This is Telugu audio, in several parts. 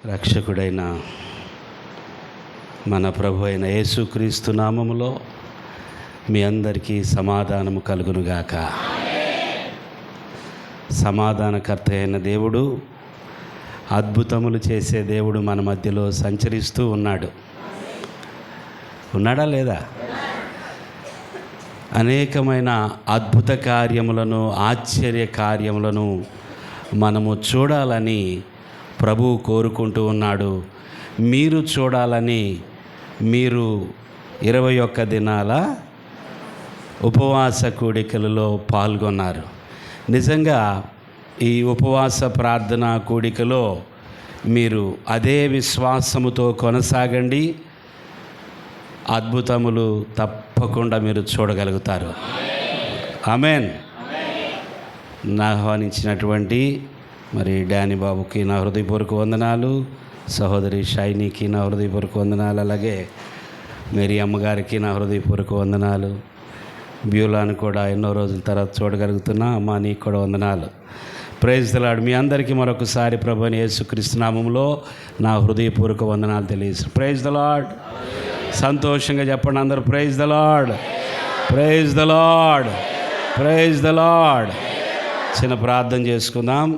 రక్షకుడైన మన ప్రభు అయిన యేసుక్రీస్తు నామములో మీ అందరికీ సమాధానము కలుగునుగాక. సమాధానకర్త అయిన దేవుడు, అద్భుతములు చేసే దేవుడు మన మధ్యలో సంచరిస్తూ ఉన్నాడా లేదా? అనేకమైన అద్భుత కార్యములను, ఆశ్చర్య కార్యములను మనము చూడాలని ప్రభువు కోరుకుంటూ ఉన్నాడు. మీరు చూడాలని మీరు 21 దినాల ఉపవాస కూడికలలో పాల్గొన్నారు. నిజంగా ఈ ఉపవాస ప్రార్థన కూడికలో మీరు అదే విశ్వాసముతో కొనసాగండి. అద్భుతములు తప్పకుండా మీరు చూడగలుగుతారు. ఆమేన్. ఆహ్వానించినటువంటి మరి డానీ బాబుకి నా హృదయపూర్వక వందనాలు, సహోదరి షైనీకి నా హృదయపూర్వక వందనాలు, అలాగే మేరీ అమ్మగారికి నా హృదయపూర్వక వందనాలు. బ్యూలాను కూడా ఎన్నో రోజుల తర్వాత చూడగలుగుతున్నా. అమ్మ, నీకు కూడా వందనాలు. Praise the lord. మీ అందరికీ మరొకసారి ప్రభువైన యేసుక్రీస్తు నామములో నా హృదయపూర్వక వందనాలు తెలియజేస్తాను. Praise the lord. సంతోషంగా చెప్పండి అందరూ, praise the lord, praise the lord, praise the lord. చిన్న ప్రార్థన చేసుకుందాం.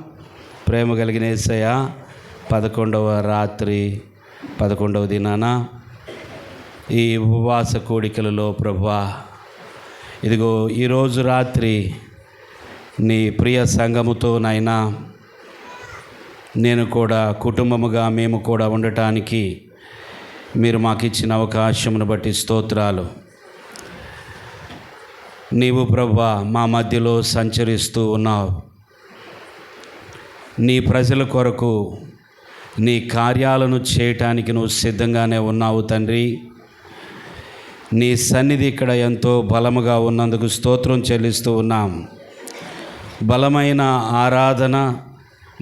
ప్రేమ కలిగిన యేసయ్య, 11వ రాత్రి 11వ దినాన ఈ ఉపవాస కోడికలలో ప్రభువా, ఇదిగో ఈరోజు రాత్రి నీ ప్రియ సంఘముతో నాయనా నేను కూడా కుటుంబముగా మేము కూడా ఉండటానికి మీరు మాకు ఇచ్చిన అవకాశమును బట్టి స్తోత్రాలు. నీవు ప్రభువా మా మధ్యలో సంచరిస్తూ ఉన్నావు. నీ ప్రజల కొరకు నీ కార్యాలను చేయటానికి నువ్వు సిద్ధంగానే ఉన్నావు తండ్రి. నీ సన్నిధి ఇక్కడ ఎంతో బలముగా ఉన్నందుకు స్తోత్రం చెల్లిస్తూ ఉన్నాం. బలమైన ఆరాధన,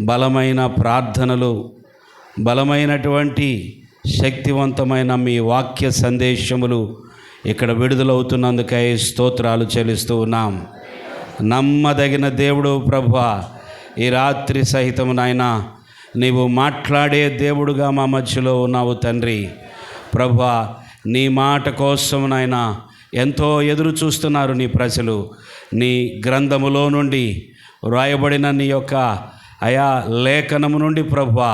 బలమైన ప్రార్థనలు, బలమైనటువంటి శక్తివంతమైన మీ వాక్య సందేశములు ఇక్కడ విడుదలవుతున్నందుకై స్తోత్రాలు చెల్లిస్తూ ఉన్నాం. నమ్మదగిన దేవుడు ప్రభువా, ఈ రాత్రి సహితము నాయనా నీవు మాట్లాడే దేవుడుగా మా మధ్యలో ఉన్నావు తండ్రి. ప్రభువా, నీ మాట కోసం నాయనా ఎంతో ఎదురు చూస్తున్నారు నీ ప్రజలు. నీ గ్రంథములో నుండి వ్రాయబడిన నీ యొక్క అయా లేఖనము నుండి ప్రభువా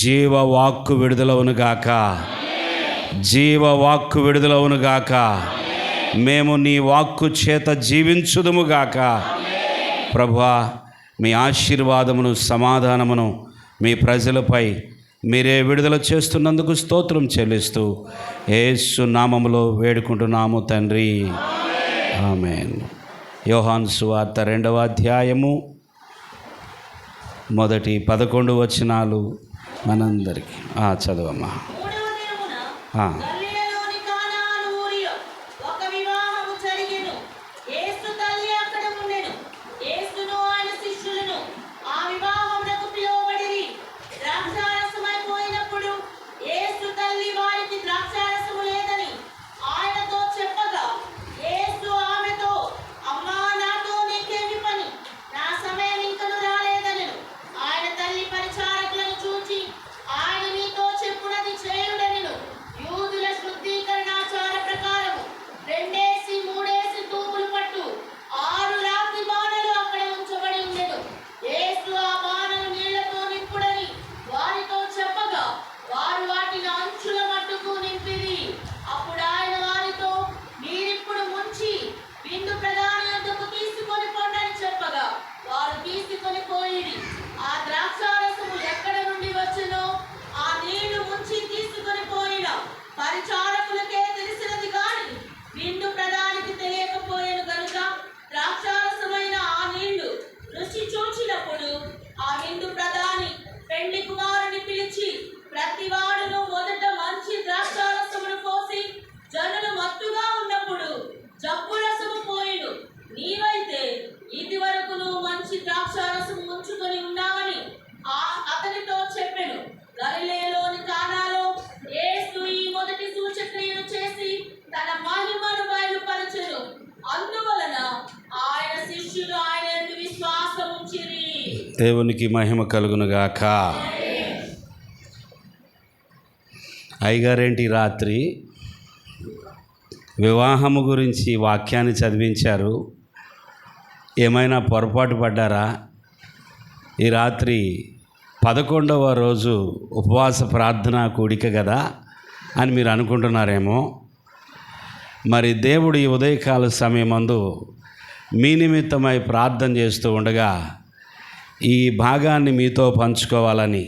జీవవాక్కు విడుదలవునుగాక, జీవవాక్కు విడుదలవునుగాక. మేము నీ వాక్కు చేత జీవించుదుముగాక. ప్రభువా, మీ ఆశీర్వాదమును, సమాధానమును మీ ప్రజలపై మీరే విడుదల చేస్తున్నందుకు స్తోత్రం చెల్లిస్తూ యేసు నామములో వేడుకుంటున్నాము తండ్రి. ఆమేన్. యోహాను సువార్త 2వ అధ్యాయము మొదటి 11 వచనాలు మనందరికీ చదవమ్మా. దేవునికి మహిమ కలుగునుగాక. అయ్యగారేంటి రాత్రి వివాహము గురించి వాక్యాన్ని చదివించారు, ఏమైనా పొరపాటు పడ్డారా? ఈ రాత్రి 11వ రోజు ఉపవాస ప్రార్థన కూడిక కదా అని మీరు అనుకుంటున్నారేమో. మరి దేవుడు ఈ ఉదయకాల సమయమందు మీ నిమిత్తమై ప్రార్థన చేస్తూ ఉండగా ఈ భాగాన్ని మీతో పంచుకోవాలని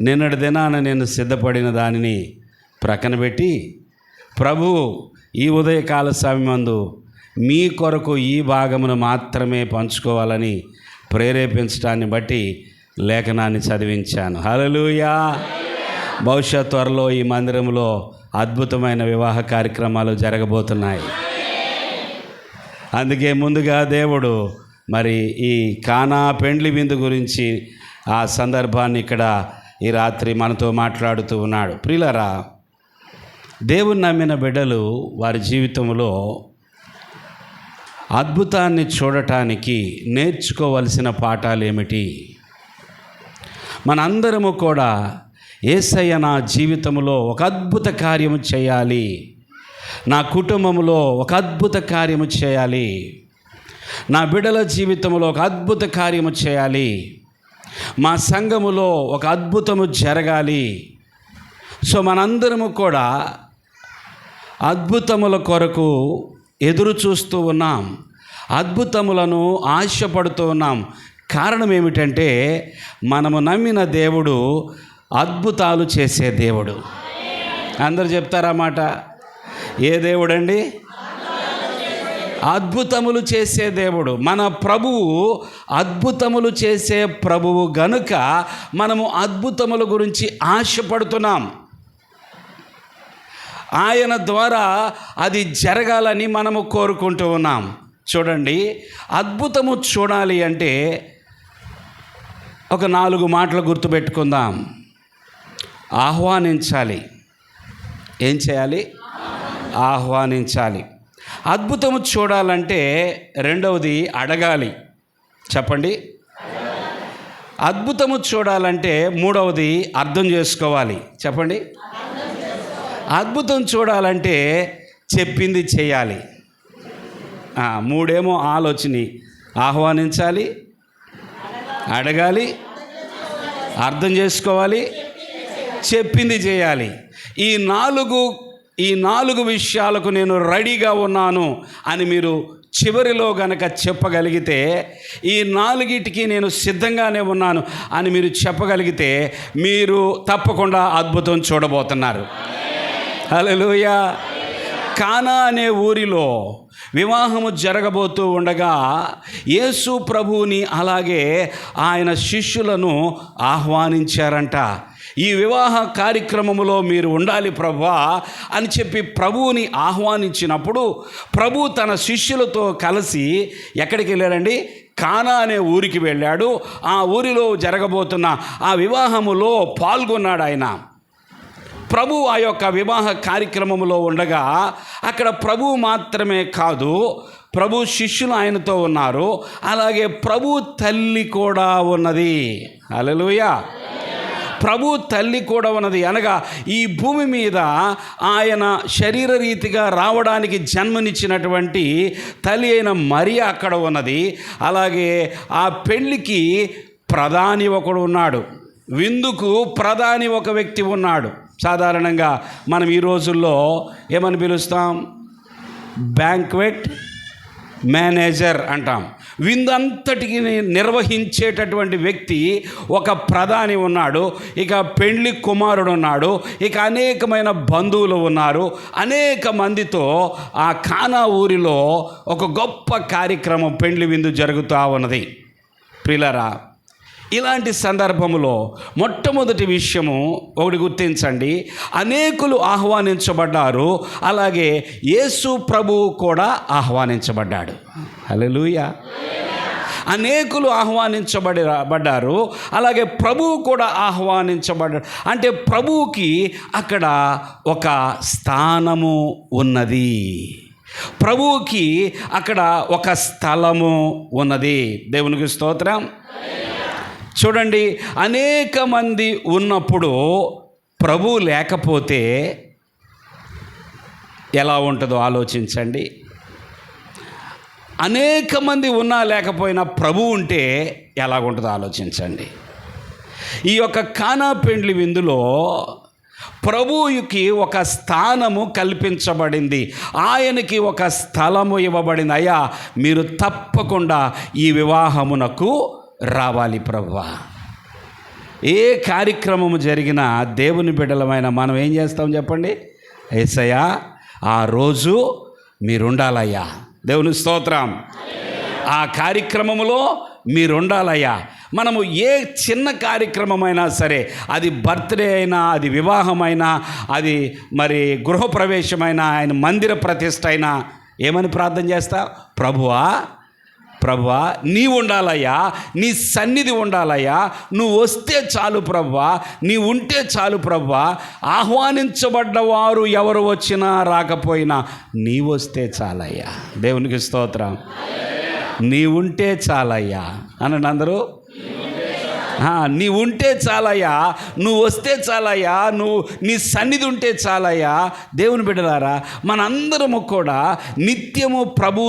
నిన్నటి దినాన నేను సిద్ధపడిన దానిని ప్రక్కన పెట్టి ప్రభువు ఈ ఉదయకాల సమయమందు మీ కొరకు ఈ భాగమును మాత్రమే పంచుకోవాలని ప్రేరేపించడాన్ని బట్టి లేఖనాన్ని చదివించాను. హల్లెలూయా. బహుశా త్వరలో ఈ మందిరంలో అద్భుతమైన వివాహ కార్యక్రమాలు జరగబోతున్నాయి. అందుకే ముందుగా దేవుడు మరి ఈ కానా పెండ్లి విందు గురించి ఆ సందర్భాన్ని ఇక్కడ ఈ రాత్రి మనతో మాట్లాడుతూ ఉన్నాడు. ప్రియులారా, దేవుని నమ్మిన బిడ్డలు వారి జీవితంలో అద్భుతాన్ని చూడటానికి నేర్చుకోవలసిన పాఠాలు ఏమిటి? మనందరము కూడా యేసయ్య నా జీవితంలో ఒక అద్భుత కార్యము చేయాలి, నా కుటుంబంలో ఒక అద్భుత కార్యము చేయాలి, నా బిడ్డల జీవితంలో ఒక అద్భుత కార్యము చేయాలి, మా సంఘములో ఒక అద్భుతము జరగాలి. సో మనందరము కూడా అద్భుతముల కొరకు ఎదురు చూస్తూ ఉన్నాం, అద్భుతములను ఆశపడుతూ ఉన్నాం. కారణం ఏమిటంటే మనము నమ్మిన దేవుడు అద్భుతాలు చేసే దేవుడు. అందరు చెప్తారన్నమాట. ఏ దేవుడండి? అద్భుతములు చేసే దేవుడు. మన ప్రభువు అద్భుతములు చేసే ప్రభువు గనుక మనము అద్భుతముల గురించి ఆశపడుతున్నాం. ఆయన ద్వారా అది జరగాలని మనము కోరుకుంటూ ఉన్నాం. చూడండి, అద్భుతము చూడాలి అంటే ఒక 4 మాటలు గుర్తుపెట్టుకుందాం. ఆహ్వానించాలి. ఏం చేయాలి? ఆహ్వానించాలి. అద్భుతము చూడాలంటే రెండవది అడగాలి. చెప్పండి. అద్భుతము చూడాలంటే మూడవది అర్థం చేసుకోవాలి. చెప్పండి. అద్భుతం చూడాలంటే చెప్పింది చేయాలి. 3 ఆలోచన. ఆహ్వానించాలి, అడగాలి, అర్థం చేసుకోవాలి, చెప్పింది చేయాలి. ఈ నాలుగు విషయాలకు నేను రెడీగా ఉన్నాను అని మీరు చివరిలో గనక చెప్పగలిగితే, ఈ 4టికి నేను సిద్ధంగానే ఉన్నాను అని మీరు చెప్పగలిగితే మీరు తప్పకుండా అద్భుతం చూడబోతున్నారు. హల్లెలూయా. కానా అనే ఊరిలో వివాహము జరగబోతూ ఉండగా యేసు ప్రభువుని అలాగే ఆయన శిష్యులను ఆహ్వానించారంట. ఈ వివాహ కార్యక్రమములో మీరు ఉండాలి ప్రభువా అని చెప్పి ప్రభువుని ఆహ్వానించినప్పుడు ప్రభు తన శిష్యులతో కలిసి ఎక్కడికి వెళ్ళారండి? కానా అనే ఊరికి వెళ్ళాడు. ఆ ఊరిలో జరగబోతున్న ఆ వివాహములో పాల్గొన్నాడు ఆయన. ప్రభు ఆ యొక్క వివాహ కార్యక్రమంలో ఉండగా అక్కడ ప్రభు మాత్రమే కాదు, ప్రభు శిష్యులు ఆయనతో ఉన్నారు, అలాగే ప్రభు తల్లి కూడా ఉన్నది. హల్లెలూయా. ప్రభు తల్లి కూడా ఉన్నది. అనగా ఈ భూమి మీద ఆయన శరీర రీతిగా రావడానికి జన్మనిచ్చినటువంటి తల్లి అయిన మరియా అక్కడ ఉన్నది. అలాగే ఆ పెళ్ళికి ప్రధాని ఒకడు ఉన్నాడు, విందుకు ప్రధాని ఒక వ్యక్తి ఉన్నాడు. సాధారణంగా మనం ఈ రోజుల్లో ఏమని పిలుస్తాం? బ్యాంక్వెట్ మేనేజర్ అంటాం. విందంతటికి నిర్వహించేటటువంటి వ్యక్తి ఒక ప్రధాని ఉన్నాడు, ఇక పెండ్లి కుమారుడు ఉన్నాడు, ఇక అనేకమైన బంధువులు ఉన్నారు. అనేక మందితో ఆ కానా ఊరిలో ఒక గొప్ప కార్యక్రమం, పెండ్లి విందు జరుగుతూ ఉన్నది. ప్రియులారా, ఇలాంటి సందర్భంలో మొట్టమొదటి విషయము ఒకటి గుర్తించండి. అనేకులు ఆహ్వానించబడ్డారు, అలాగే యేసు ప్రభువు కూడా ఆహ్వానించబడ్డాడు. హల్లెలూయా. అనేకులు ఆహ్వానించబడ్డారు, అలాగే ప్రభువు కూడా ఆహ్వానించబడ్డాడు. అంటే ప్రభువుకి అక్కడ ఒక స్థానము ఉన్నది, ప్రభువుకి అక్కడ ఒక స్థలము ఉన్నది. దేవునికి స్తోత్రం. చూడండి, అనేక మంది ఉన్నప్పుడు ప్రభువు లేకపోతే ఎలా ఉంటుందో ఆలోచించండి. అనేక మంది ఉన్నా లేకపోయినా ప్రభు ఉంటే ఎలాగుంటుందో ఆలోచించండి. ఈ యొక్క కానా పెండ్లి విందులో ప్రభువుకి ఒక స్థానము కల్పించబడింది, ఆయనకి ఒక స్థలము ఇవ్వబడింది. అయ్యా, మీరు తప్పకుండా ఈ వివాహమునకు రావాలి ప్రభువా. ఏ కార్యక్రమము జరిగినా దేవుని బిడ్డలమైన మనం ఏం చేస్తాం చెప్పండి? యేసయ్యా, ఆ రోజు మీరుండాలయ్యా. దేవుని స్తోత్రం. ఆ కార్యక్రమములో మీరుండాలయ్యా. మనము ఏ చిన్న కార్యక్రమమైనా సరే, అది బర్త్డే అయినా, అది వివాహమైనా, అది మరి గృహప్రవేశమైనా, ఆయన మందిర ప్రతిష్ఠ అయినా ఏమని ప్రార్థన చేస్తా? ప్రభువా నీ ఉండాలయ్యా, నీ సన్నిధి ఉండాలయ్యా, నువ్వు వస్తే చాలు ప్రభువా, నీ ఉంటే చాలు ప్రభువా. ఆహ్వానించబడ్డవారు ఎవరు వచ్చినా రాకపోయినా నీ వస్తే చాలయ్యా. దేవునికి స్తోత్రం. నీ ఉంటే చాలయ్యా అనండి అందరూ. నీ ఉంటే చాలయ్యా, నువ్వు వస్తే చాలయ్యా, నువ్వు నీ సన్నిధి ఉంటే చాలయ్యా. దేవుని బిడ్డలారా, మనందరము కూడా నిత్యము ప్రభు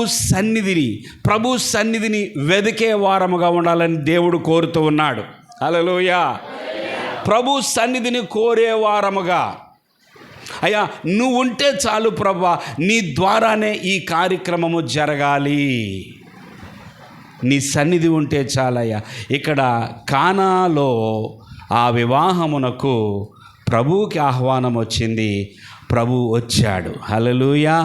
సన్నిధిని వెదికే వారముగా ఉండాలని దేవుడు కోరుతూ ఉన్నాడు. హల్లెలూయా. ప్రభు సన్నిధిని కోరే వారముగా. అయ్యా, నువ్వు ఉంటే చాలు ప్రభువా, నీ ద్వారానే ఈ కార్యక్రమము జరగాలి, నీ సన్నిధి ఉంటే చాలయ్యా. ఇక్కడ కానాలో ఆ వివాహమునకు ప్రభువుకి ఆహ్వానం వచ్చింది, ప్రభు వచ్చాడు. హల్లెలూయా.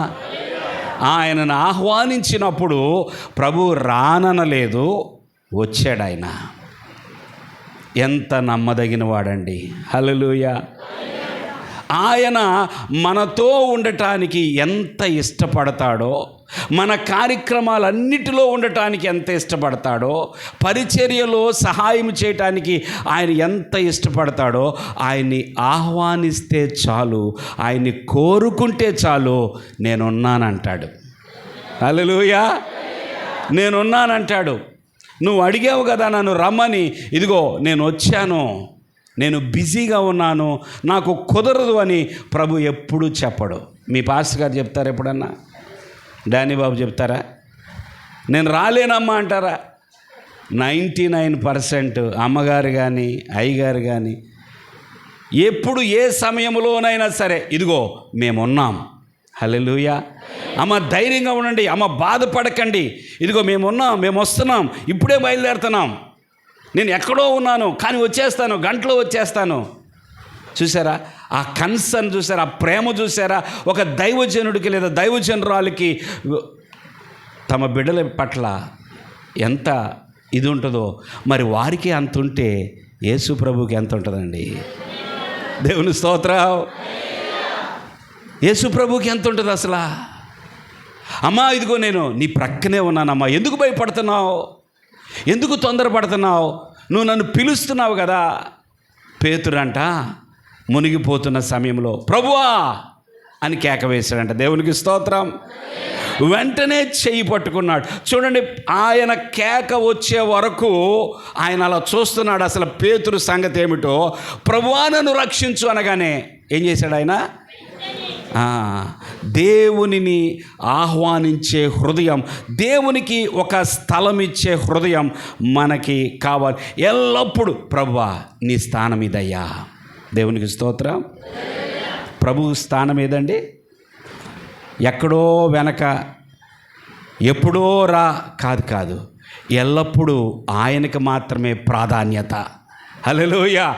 ఆయనను ఆహ్వానించినప్పుడు ప్రభు రాననలేదు, వచ్చాడు. ఆయన ఎంత నమ్మదగిన వాడండి. హల్లెలూయా. ఆయన మనతో ఉండటానికి ఎంత ఇష్టపడతాడో, మన కార్యక్రమాలన్నిటిలో ఉండటానికి ఎంత ఇష్టపడతాడో, పరిచర్యలో సహాయం చేయటానికి ఆయన ఎంత ఇష్టపడతాడో, ఆయన్ని ఆహ్వానిస్తే చాలు, ఆయన్ని కోరుకుంటే చాలు, నేనున్నానంటాడు. హల్లెలూయా. నేనున్నానంటాడు. నువ్వు అడిగావు కదా నన్ను రమ్మని, ఇదిగో నేను వచ్చాను, నేను బిజీగా ఉన్నాను, నాకు కుదరదు అని ప్రభు ఎప్పుడూ చెప్పడు. మీ పాస్టర్ గారు చెప్తారా ఎప్పుడన్నా? డానీ బాబు చెప్తారా? నేను రాలేనమ్మా అంటారా? 99% అమ్మగారు కానీ అయ్యగారు కానీ ఎప్పుడు ఏ సమయంలోనైనా సరే, ఇదిగో మేమున్నాం. హల్లెలూయా. అమ్మ ధైర్యంగా ఉండండి, అమ్మ బాధపడకండి, ఇదిగో మేమున్నాం, మేము వస్తున్నాం, ఇప్పుడే బయలుదేరుతున్నాం, నేను ఎక్కడో ఉన్నాను కానీ వచ్చేస్తాను, గంటలో వచ్చేస్తాను. చూసారా ఆ కన్సర్న్, చూసారా ఆ ప్రేమ, చూసారా ఒక దైవజనుడికి లేదా దైవజనురాలికి తమ బిడ్డల పట్ల ఎంత ఇది ఉంటుందో, మరి వారికి అంత ఉంటే యేసు ప్రభుకి ఎంత ఉంటుందండి. దేవుని స్తోత్రం. యేసు ప్రభుకి ఎంత ఉంటుంది అసలు? అమ్మా ఇదిగో నేను నీ ప్రక్కనే ఉన్నానమ్మా, ఎందుకు భయపడుతున్నావు, ఎందుకు తొందరపడుతున్నావు, నువ్వు నన్ను పిలుస్తున్నావు కదా. పేతురంట మునిగిపోతున్న సమయంలో ప్రభువా అని కేక వేశాడంట. దేవునికి స్తోత్రం. వెంటనే చెయ్యి పట్టుకున్నాడు. చూడండి, ఆయన కేక వచ్చే వరకు ఆయన అలా చూస్తున్నాడు. అసలు పేతురు సంగతి ఏమిటో, ప్రభువా నన్ను రక్షించు అనగానే ఏం చేశాడు ఆయన? దేవునిని ఆహ్వానించే హృదయం, దేవునికి ఒక స్థలం ఇచ్చే హృదయం మనకి కావాలి. ఎల్లప్పుడూ ప్రభువా నీ స్థానం ఇదయ్యా. దేవునికి స్తోత్రం. ప్రభు స్థానం ఏదండి? ఎక్కడో వెనక, ఎప్పుడో రా కాదు, ఎల్లప్పుడూ ఆయనకి మాత్రమే ప్రాధాన్యత. హల్లెలూయా.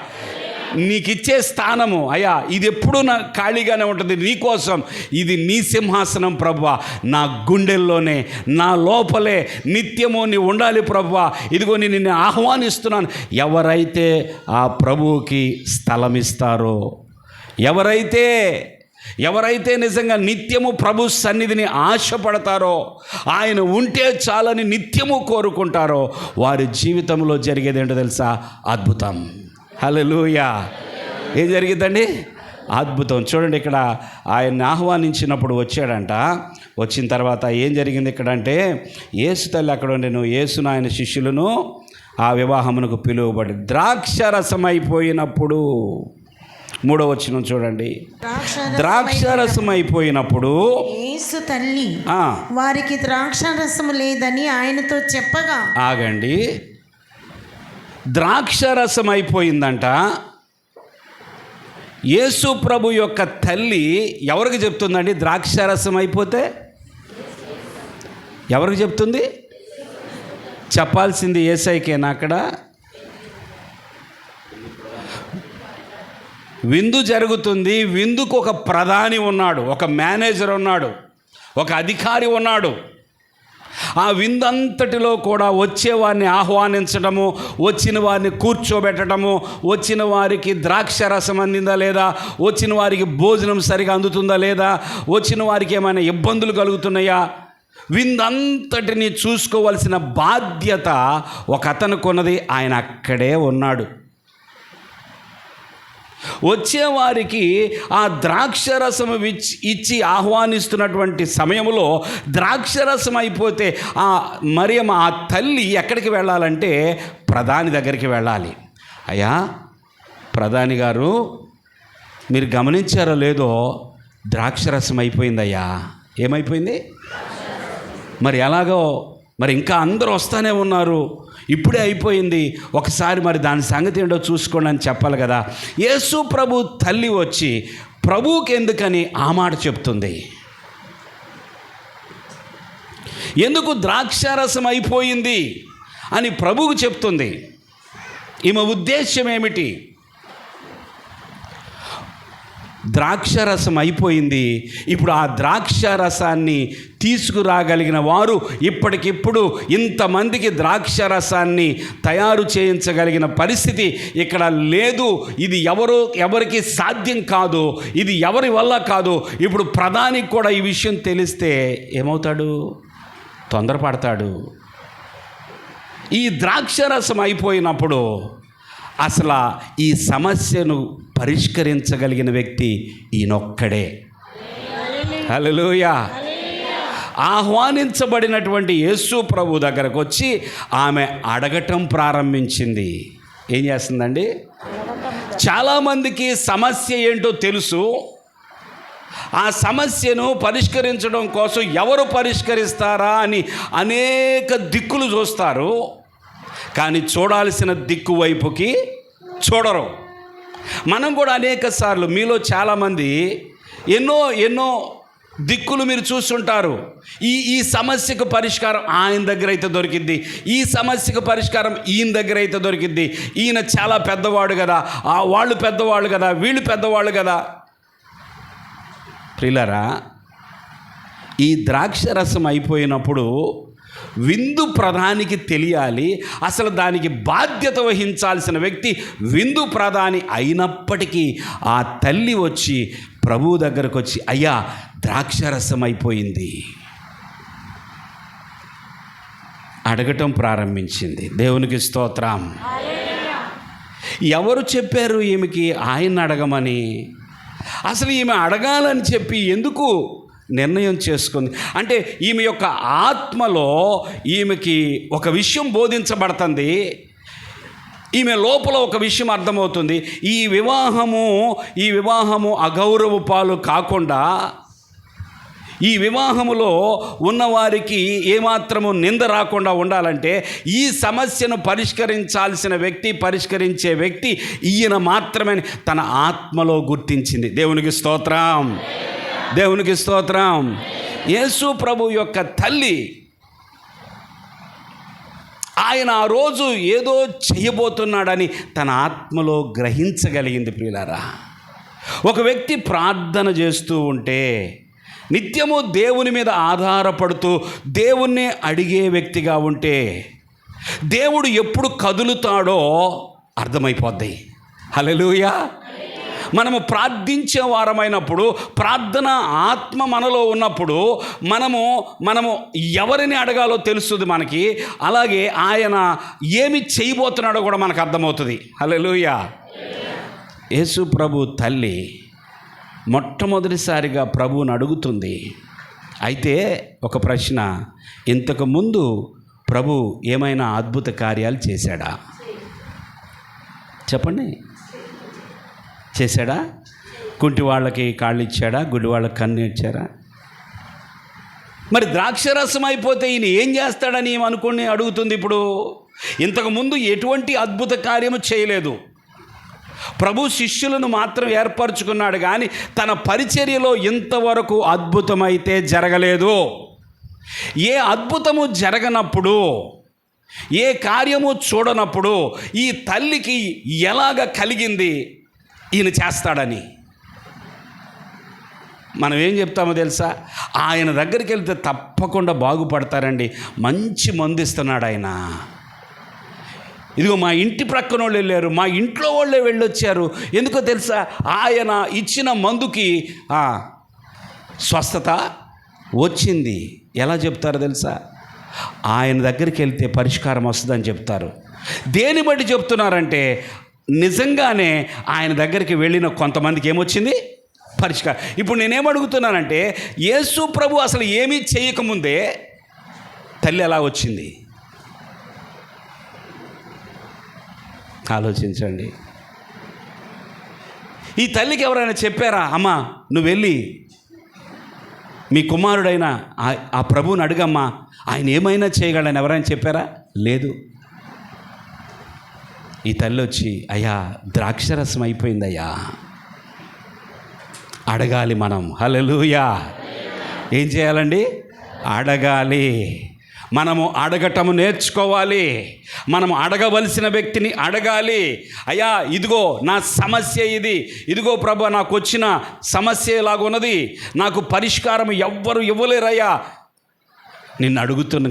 నీకిచ్చే స్థానము అయ్యా, ఇది ఎప్పుడూ నా ఖాళీగానే ఉంటుంది నీకోసం, ఇది నీ సింహాసనం ప్రభువా, నా గుండెల్లోనే, నా లోపలే నిత్యము నీ ఉండాలి ప్రభువా, ఇదిగో నేను నిన్ను ఆహ్వానిస్తున్నాను. ఎవరైతే ఆ ప్రభువుకి స్థలం ఇస్తారో, ఎవరైతే నిజంగా నిత్యము ప్రభు సన్నిధిని ఆశపడతారో, ఆయన ఉంటే చాలని నిత్యము కోరుకుంటారో, వారి జీవితంలో జరిగేది ఏంటో తెలుసా? అద్భుతం. హల్లెలూయా. ఏం జరిగిద్దండి? అద్భుతం. చూడండి, ఇక్కడ ఆయన్ని ఆహ్వానించినప్పుడు వచ్చాడంట. వచ్చిన తర్వాత ఏం జరిగింది ఇక్కడ అంటే, యేసు తల్లి అక్కడ ఉండెను, యేసును ఆయన శిష్యులను ఆ వివాహమునకు పిలువబడి ద్రాక్ష రసం అయిపోయినప్పుడు 3వ వచనం చూడండి. ద్రాక్షారసం అయిపోయినప్పుడు యేసు తల్లి వారికి ద్రాక్షారసము లేదని ఆయనతో చెప్పగా. ఆగండి, ద్రాక్షారసం అయిపోయిందంట. యేసు ప్రభు యొక్క తల్లి ఎవరికి చెప్తుందండి? ద్రాక్షారసం అయిపోతే ఎవరికి చెప్తుంది? చెప్పాల్సింది యేసయ్యకేనా? అక్కడ విందు జరుగుతుంది. విందుకు ఒక ప్రధాని ఉన్నాడు, ఒక మేనేజర్ ఉన్నాడు, ఒక అధికారి ఉన్నాడు. ఆ విందంతటిలో కూడా వచ్చేవారిని ఆహ్వానించడము, వచ్చిన వారిని కూర్చోబెట్టడము, వచ్చిన వారికి ద్రాక్షరసం అందిందా లేదా, వచ్చిన వారికి భోజనం సరిగా అందుతుందా లేదా, వచ్చిన వారికి ఏమైనా ఇబ్బందులు కలుగుతున్నాయా, విందంతటిని చూసుకోవలసిన బాధ్యత ఒక అతను కొన్నది. ఆయన అక్కడే ఉన్నాడు. వచ్చేవారికి ఆ ద్రాక్షరసం ఇచ్చి ఆహ్వానిస్తున్నటువంటి సమయంలో ద్రాక్షరసం అయిపోతే ఆ మరియమ్మ, ఆ తల్లి ఎక్కడికి వెళ్ళాలంటే ప్రధాని దగ్గరికి వెళ్ళాలి. అయ్యా ప్రధాని గారు, మీరు గమనించారో లేదో, ద్రాక్షరసం అయిపోయిందయ్యా. ఏమైపోయింది? మరి ఎలాగో, మరి ఇంకా అందరూ వస్తూనే ఉన్నారు, ఇప్పుడే అయిపోయింది, ఒకసారి మరి దాని సంగతి ఏంటో చూసుకోండి అని చెప్పాలి కదా. యేసు ప్రభు తల్లి వచ్చి ప్రభువుకి ఎందుకని ఆ మాట చెప్తుంది? ఎందుకు ద్రాక్షారసం అయిపోయింది అని ప్రభువుకు చెప్తుంది? ఈమె ఉద్దేశ్యం ఏమిటి? ద్రాక్షరసం అయిపోయింది. ఇప్పుడు ఆ ద్రాక్షరసాన్ని తీసుకురాగలిగిన వారు ఇప్పటికిప్పుడు ఇంతమందికి ద్రాక్షరసాన్ని తయారు చేయించగలిగిన పరిస్థితి ఇక్కడ లేదు. ఇది ఎవరికి సాధ్యం కాదు, ఇది ఎవరి వల్ల కాదు. ఇప్పుడు ప్రధానికి కూడా ఈ విషయం తెలిస్తే ఏమవుతాడు? తొందరపడతాడు. ఈ ద్రాక్షరసం అయిపోయినప్పుడు అసలు ఈ సమస్యను పరిష్కరించగలిగిన వ్యక్తి ఈయనొక్కడే. హల్లెలూయా. ఆహ్వానించబడినటువంటి యేసు ప్రభు దగ్గరకు వచ్చి ఆమె అడగటం ప్రారంభించింది. ఏం చేస్తుందండి? చాలామందికి సమస్య ఏంటో తెలుసు. ఆ సమస్యను పరిష్కరించడం కోసం ఎవరు పరిష్కరిస్తారా అని అనేక దిక్కులు చూస్తారు, కానీ చూడాల్సిన దిక్కు వైపుకి చూడరు. మనం కూడా అనేక సార్లు, మీలో చాలామంది ఎన్నో దిక్కులు మీరు చూస్తుంటారు. ఈ సమస్యకు పరిష్కారం ఆయన దగ్గర అయితే దొరికిద్ది, ఈ సమస్యకు పరిష్కారం ఈయన దగ్గర అయితే దొరికిద్ది, ఈయన చాలా పెద్దవాడు కదా, వాళ్ళు పెద్దవాళ్ళు కదా, వీళ్ళు పెద్దవాళ్ళు కదా. ప్రియులారా, ఈ ద్రాక్షరసం అయిపోయినప్పుడు విందు ప్రధానికి తెలియాలి. అసలు దానికి బాధ్యత వహించాల్సిన వ్యక్తి విందు ప్రధాని అయినప్పటికీ ఆ తల్లి వచ్చి ప్రభువు దగ్గరకు వచ్చి, అయ్యా ద్రాక్షరసం అయిపోయింది అడగటం ప్రారంభించింది. దేవునికి స్తోత్రం. ఎవరు చెప్పారు ఈమెకి ఆయన అడగమని? అసలు ఈమె అడగాలని చెప్పి ఎందుకు నిర్ణయం చేసుకుంది అంటే, ఈమె యొక్క ఆత్మలో ఈమెకి ఒక విషయం బోధించబడుతుంది. ఈమె లోపల ఒక విషయం అర్థమవుతుంది. ఈ వివాహము అగౌరవ పాలు కాకుండా, ఈ వివాహములో ఉన్నవారికి ఏమాత్రము నింద రాకుండా ఉండాలంటే ఈ సమస్యను పరిష్కరించే వ్యక్తి ఈయన మాత్రమే తన ఆత్మలో గుర్తించింది. దేవునికి స్తోత్రం, దేవునికి స్తోత్రం. యేసు ప్రభు యొక్క తల్లి, ఆయన ఆ రోజు ఏదో చేయబోతున్నాడని తన ఆత్మలో గ్రహించగలిగింది. ప్రియులారా, ఒక వ్యక్తి ప్రార్థన చేస్తూ ఉంటే, నిత్యము దేవుని మీద ఆధారపడుతూ దేవుణ్ణి అడిగే వ్యక్తిగా ఉంటే, దేవుడు ఎప్పుడు కదులుతాడో అర్థమైపోద్ది. హల్లెలూయా. మనము ప్రార్థించే వారమైనప్పుడు, ప్రార్థన ఆత్మ మనలో ఉన్నప్పుడు మనము ఎవరిని అడగాలో తెలుస్తుంది మనకి. అలాగే ఆయన ఏమి చేయబోతున్నాడో కూడా మనకు అర్థమవుతుంది. హల్లెలూయా. యేసు ప్రభు తల్లి మొట్టమొదటిసారిగా ప్రభువుని అడుగుతుంది. అయితే ఒక ప్రశ్న, ఇంతకుముందు ప్రభు ఏమైనా అద్భుత కార్యాలు చేశాడా? చెప్పండి, చేశాడా? కుంటి వాళ్ళకి కాళ్ళు ఇచ్చాడా? గుడి వాళ్ళకి కన్ను ఇచ్చారా? మరి ద్రాక్షరసం అయిపోతే ఈయన ఏం చేస్తాడని అనుకుని అడుగుతుంది. ఇప్పుడు ఇంతకుముందు ఎటువంటి అద్భుత కార్యము చేయలేదు. ప్రభు శిష్యులను మాత్రం ఏర్పరచుకున్నాడు, కానీ తన పరిచర్యలో ఇంతవరకు అద్భుతమైతే జరగలేదు. ఏ అద్భుతము జరగనప్పుడు, ఏ కార్యము చూడనప్పుడు ఈ తల్లికి ఎలాగ కలిగింది ఈయన చేస్తాడని? మనం ఏం చెప్తామో తెలుసా? ఆయన దగ్గరికి వెళ్తే తప్పకుండా బాగుపడతారండి. మంచి మందు ఇస్తున్నాడు ఆయన. ఇదిగో మా ఇంటి ప్రక్కన వాళ్ళు వెళ్ళారు, మా ఇంట్లో వాళ్ళే వెళ్ళొచ్చారు. ఎందుకో తెలుసా? ఆయన ఇచ్చిన మందుకి స్వస్థత వచ్చింది. ఎలా చెప్తారో తెలుసా? ఆయన దగ్గరికి వెళ్తే పరిష్కారం వస్తుందని చెప్తారు. దేని బట్టి చెప్తున్నారంటే, నిజంగానే ఆయన దగ్గరికి వెళ్ళిన కొంతమందికి ఏమొచ్చింది? పరిష్కారం. ఇప్పుడు నేనేమడుగుతున్నానంటే, యేసు ప్రభు అసలు ఏమీ చేయకముందే తల్లి ఎలా వచ్చింది? ఆలోచించండి. ఈ తల్లికి ఎవరైనా చెప్పారా? అమ్మా నువ్వు వెళ్ళి మీ కుమారుడైన ఆ ప్రభువుని అడుగమ్మా, ఆయన ఏమైనా చేయగలని ఎవరైనా చెప్పారా? లేదు. ఈ తల్లి వచ్చి, అయ్యా ద్రాక్షరసం అయిపోయిందయ్యా, అడగాలి మనం. హల్లెలూయా. ఏం చేయాలండి? అడగాలి. మనము అడగటము నేర్చుకోవాలి. మనము అడగవలసిన వ్యక్తిని అడగాలి. అయ్యా ఇదిగో నా సమస్య ఇది, ఇదిగో ప్రభు నాకు వచ్చిన సమస్య ఇలాగున్నది, నాకు పరిష్కారం ఎవ్వరు ఇవ్వలేరయ్యా, నిన్ను అడుగుతున్నా,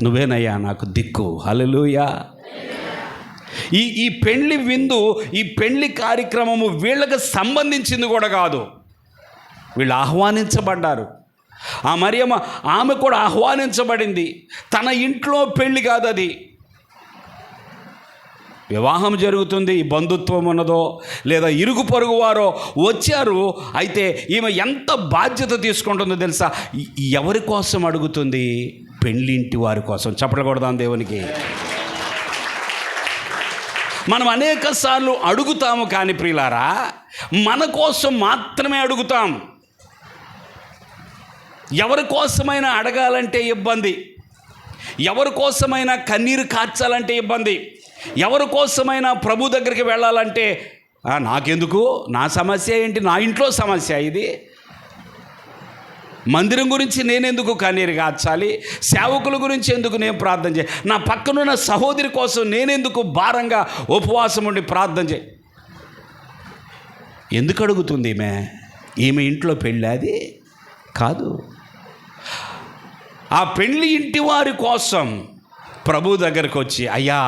నువ్వేనయ్యా నాకు దిక్కు. హల్లెలూయా. ఈ పెళ్లి విందు, ఈ పెళ్లి కార్యక్రమము వీళ్ళకి సంబంధించింది కూడా కాదు. వీళ్ళు ఆహ్వానించబడ్డారు. ఆ మరియమ్మ ఆమె కూడా ఆహ్వానించబడింది. తన ఇంట్లో పెళ్లి కాదు అది. వివాహం జరుగుతుంది, బంధుత్వం ఉన్నదో లేదా ఇరుగు పొరుగు వారో వచ్చారు. అయితే ఈమె ఎంత బాధ్యత తీసుకుంటుందో తెలుసా? ఎవరి కోసం అడుగుతుంది? పెళ్ళింటి వారి కోసం. చప్పట్లు కొడదాం దేవునికి. మనం అనేక సార్లు అడుగుతాము, కానీ ప్రియులారా మన కోసం మాత్రమే అడుగుతాం. ఎవరి కోసమైనా అడగాలంటే ఇబ్బంది, ఎవరి కోసమైనా కన్నీరు కార్చాలంటే ఇబ్బంది, ఎవరి కోసమైనా ప్రభు దగ్గరికి వెళ్ళాలంటే నాకెందుకు, నా సమస్య ఏంటి, నా ఇంట్లో సమస్య ఇది, మందిరం గురించి నేనెందుకు కన్నీరు కార్చాలి, సేవకుల గురించి ఎందుకు నేను ప్రార్థన చేయాలి, నా పక్కనున్న సహోదరి కోసం నేనెందుకు భారంగా ఉపవాసం ఉండి ప్రార్థన చేయి. ఎందుకు అడుగుతుంది ఈమె ఇంట్లో పెళ్ళి అది కాదు. ఆ పెళ్ళి ఇంటి వారి కోసం ప్రభు దగ్గరకు వచ్చి, అయ్యా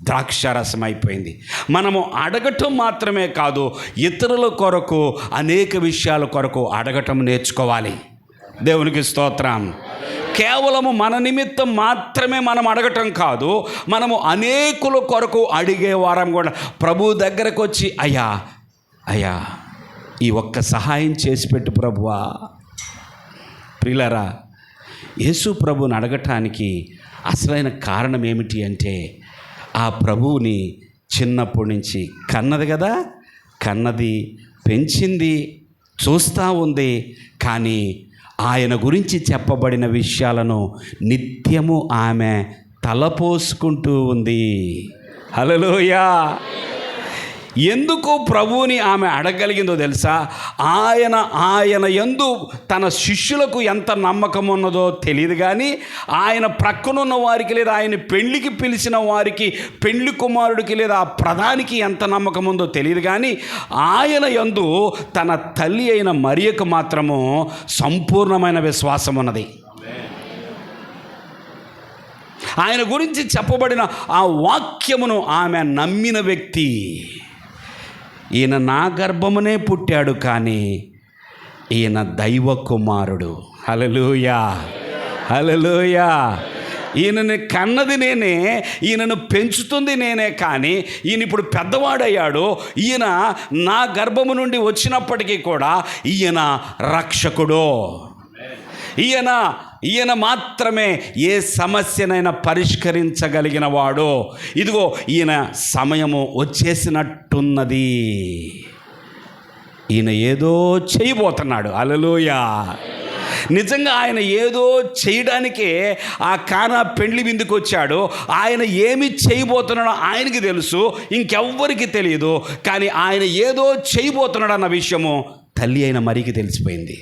ద్రాక్షారసం అయిపోయింది. మనము అడగటం మాత్రమే కాదు, ఇతరుల కొరకు అనేక విషయాల కొరకు అడగటం నేర్చుకోవాలి. దేవునికి స్తోత్రం. కేవలము మన నిమిత్తం మాత్రమే మనం అడగటం కాదు, మనము అనేకుల కొరకు అడిగే వారం కూడా ప్రభు దగ్గరకు వచ్చి, అయ్యా అయ్యా ఈ ఒక్క సహాయం చేసి పెట్టు ప్రభువా. ప్రియులారా, యేసు ప్రభువుని అడగటానికి అసలైన కారణం ఏమిటి అంటే, ఆ ప్రభువుని చిన్నప్పటి నుంచి కన్నది కదా, కన్నది, పెంచింది, చూస్తూ ఉంది. కానీ ఆయన గురించి చెప్పబడిన విషయాలను నిత్యము ఆమె తలపోసుకుంటూ ఉంది. హల్లెలూయా. ఎందుకు ప్రభువుని ఆమె అడగలిగిందో తెలుసా? ఆయన యందు తన శిష్యులకు ఎంత నమ్మకం ఉన్నదో తెలియదు, కానీ ఆయన ప్రక్కనున్న వారికి లేదా ఆయన పెళ్లికి పిలిచిన వారికి, పెళ్లి కుమారుడికి లేదా ప్రధానికి ఎంత నమ్మకం ఉందో తెలియదు, కానీ ఆయన యందు తన తల్లి అయిన మరియకు మాత్రము సంపూర్ణమైన విశ్వాసం ఉన్నది. ఆయన గురించి చెప్పబడిన ఆ వాక్యమును ఆమె నమ్మిన వ్యక్తి. ఈయన నా గర్భమునే పుట్టాడు, కానీ ఈయన దైవ కుమారుడు. హల్లెలూయా, హల్లెలూయా. ఈయనని కన్నది నేనే, ఈయనను పెంచుతుంది నేనే, కానీ ఈయన ఇప్పుడు పెద్దవాడయ్యాడు. ఈయన నా గర్భము నుండి వచ్చినప్పటికీ కూడా ఈయన రక్షకుడు. ఈయన మాత్రమే ఏ సమస్యనైనా పరిష్కరించగలిగిన వాడు. ఇదిగో ఈయన సమయము వచ్చేసినట్టున్నది. ఈయన ఏదో చేయబోతున్నాడు. హల్లెలూయా. నిజంగా ఆయన ఏదో చేయడానికే ఆ కానా పెండ్లి విందుకు వచ్చాడు. ఆయన ఏమి చేయబోతున్నాడో ఆయనకి తెలుసు, ఇంకెవ్వరికి తెలియదు. కానీ ఆయన ఏదో చేయబోతున్నాడు అన్న విషయము తల్లి అయిన మరికి తెలిసిపోయింది.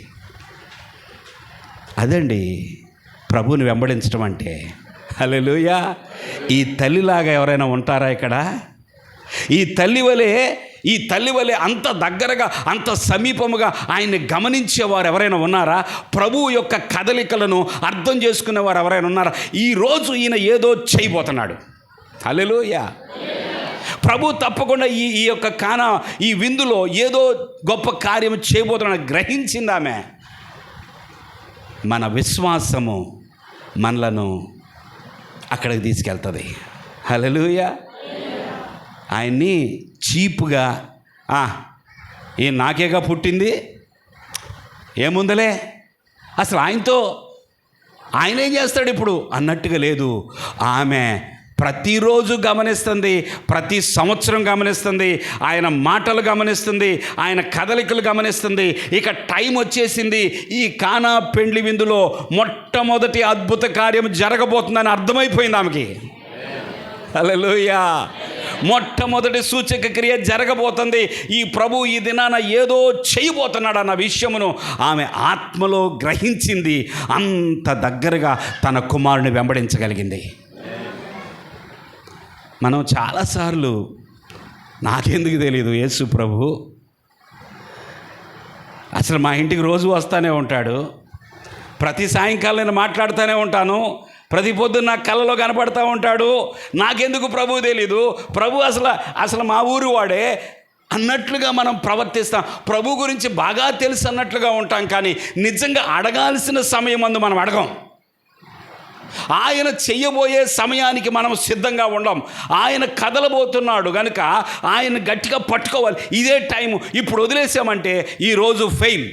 అదండి ప్రభువుని వెంబడించడం అంటే. హల్లెలూయా. ఈ తల్లిలాగా ఎవరైనా ఉంటారా ఇక్కడ? ఈ తల్లి వలె అంత దగ్గరగా, అంత సమీపముగా ఆయన్ని గమనించేవారు ఎవరైనా ఉన్నారా? ప్రభువు యొక్క కదలికలను అర్థం చేసుకునేవారు ఎవరైనా ఉన్నారా? ఈరోజు ఈయన ఏదో చేయబోతున్నాడు. హల్లెలూయా. ప్రభు తప్పకుండా ఈ యొక్క కానా ఈ విందులో ఏదో గొప్ప కార్యం చేయబోతున్నాడు గ్రహించింది ఆమె. మన విశ్వాసము మనలను అక్కడికి తీసుకెళ్తుంది. హల్లెలూయా. ఆయన్ని చీపుగా నాకేగా పుట్టింది, ఏముందలే, అసలు ఆయన ఏం చేస్తాడు ఇప్పుడు అన్నట్టుగా లేదు. ఆమె ప్రతిరోజు గమనిస్తుంది, ప్రతి సంవత్సరం గమనిస్తుంది, ఆయన మాటలు గమనిస్తుంది, ఆయన కదలికలు గమనిస్తుంది. ఇక టైం వచ్చేసింది. ఈ కానా పెండ్లి విందులో మొట్టమొదటి అద్భుత కార్యం జరగబోతుందని అర్థమైపోయింది ఆమెకి. హల్లెలూయా. మొట్టమొదటి సూచక క్రియ జరగబోతుంది. ఈ ప్రభు ఈ దినాన ఏదో చేయబోతున్నాడు అన్న విషయమును ఆమె ఆత్మలో గ్రహించింది. అంత దగ్గరగా తన కుమారుని వెంబడించగలిగింది. మనం చాలాసార్లు నాకెందుకు తెలియదు, యేసు ప్రభు అసలు మా ఇంటికి రోజు వస్తూనే ఉంటాడు, ప్రతి సాయంకాలం నేను మాట్లాడుతూనే ఉంటాను, ప్రతి పొద్దున్న నాకు కళ్ళలో కనపడతా ఉంటాడు, నాకెందుకు ప్రభు తెలీదు, ప్రభు అసలు మా ఊరు వాడే అన్నట్లుగా మనం ప్రవర్తిస్తాం. ప్రభు గురించి బాగా తెలుసు అన్నట్లుగా ఉంటాం. కానీ నిజంగా అడగాల్సిన సమయం అందు మనం అడగం. ఆయన చెయ్యబోయే సమయానికి మనం సిద్ధంగా ఉండం. ఆయన కదలబోతున్నాడు కనుక ఆయన గట్టిగా పట్టుకోవాలి. ఇదే టైము, ఇప్పుడు వదిలేసామంటే ఈరోజు ఫెయిల్.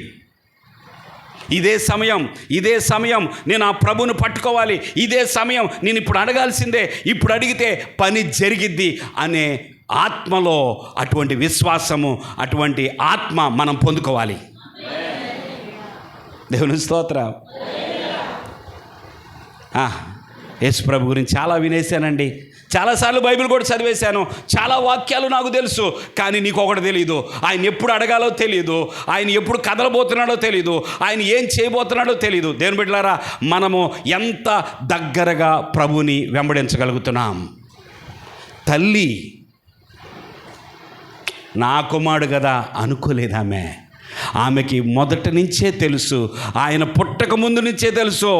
ఇదే సమయం నేను ఆ ప్రభును పట్టుకోవాలి, ఇదే సమయం నేను ఇప్పుడు అడగాల్సిందే, ఇప్పుడు అడిగితే పని జరిగిద్ది అనే ఆత్మలో అటువంటి విశ్వాసము, అటువంటి ఆత్మ మనం పొందుకోవాలి. దేవుని స్తోత్రం. యేసు ప్రభు గురించి చాలా వినేశానండి, చాలాసార్లు బైబిల్ కూడా చదివేశాను, చాలా వాక్యాలు నాకు తెలుసు. కానీ నీకు ఒకటి తెలియదు, ఆయన ఎప్పుడు అడగాలో తెలియదు, ఆయన ఎప్పుడు కదలబోతున్నాడో తెలియదు, ఆయన ఏం చేయబోతున్నాడో తెలియదు. దేవుని బిడ్డలారా, మనము ఎంత దగ్గరగా ప్రభుని వెంబడించగలుగుతున్నాం. తల్లి నా కుమారుడు కదా అనుకోలేదు. ఆమెకి మొదటి నుంచే తెలుసు, ఆయన పుట్టక ముందు నుంచే తెలుసు.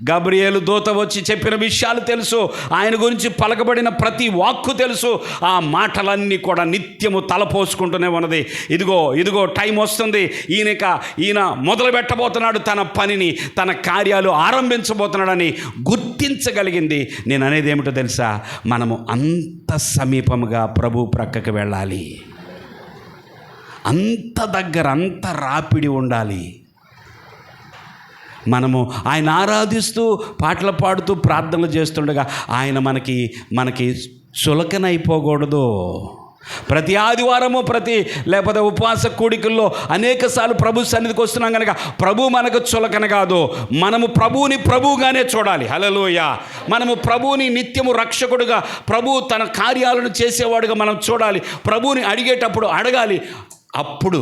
గబ్రియేలు దూత వచ్చి చెప్పిన విషయాలు తెలుసు, ఆయన గురించి పలకబడిన ప్రతి వాక్కు తెలుసు. ఆ మాటలన్నీ కూడా నిత్యము తలపోసుకుంటూనే ఉన్నది. ఇదిగో టైం వస్తుంది, ఈయన మొదలు పెట్టబోతున్నాడు తన పనిని, తన కార్యాలు ఆరంభించబోతున్నాడని గుర్తించగలిగింది. నేను అనేది ఏమిటో తెలుసా, మనము అంత సమీపముగా ప్రభు ప్రక్కకి వెళ్ళాలి, అంత దగ్గర, అంత రాపిడి ఉండాలి. మనము ఆయన ఆరాధిస్తూ, పాటలు పాడుతూ, ప్రార్థనలు చేస్తుండగా ఆయన మనకి చులకనైపోకూడదు. ప్రతి ఆదివారము లేకపోతే ఉపవాస కూడికల్లో అనేకసార్లు ప్రభు సన్నిధికి వస్తున్నాం కనుక ప్రభు మనకు చులకన కాదు, మనము ప్రభువుని ప్రభువుగానే చూడాలి. హల్లెలూయా. మనము ప్రభువుని నిత్యము రక్షకుడుగా, ప్రభు తన కార్యాలను చేసేవాడుగా మనం చూడాలి. ప్రభువుని అడిగేటప్పుడు అడగాలి, అప్పుడు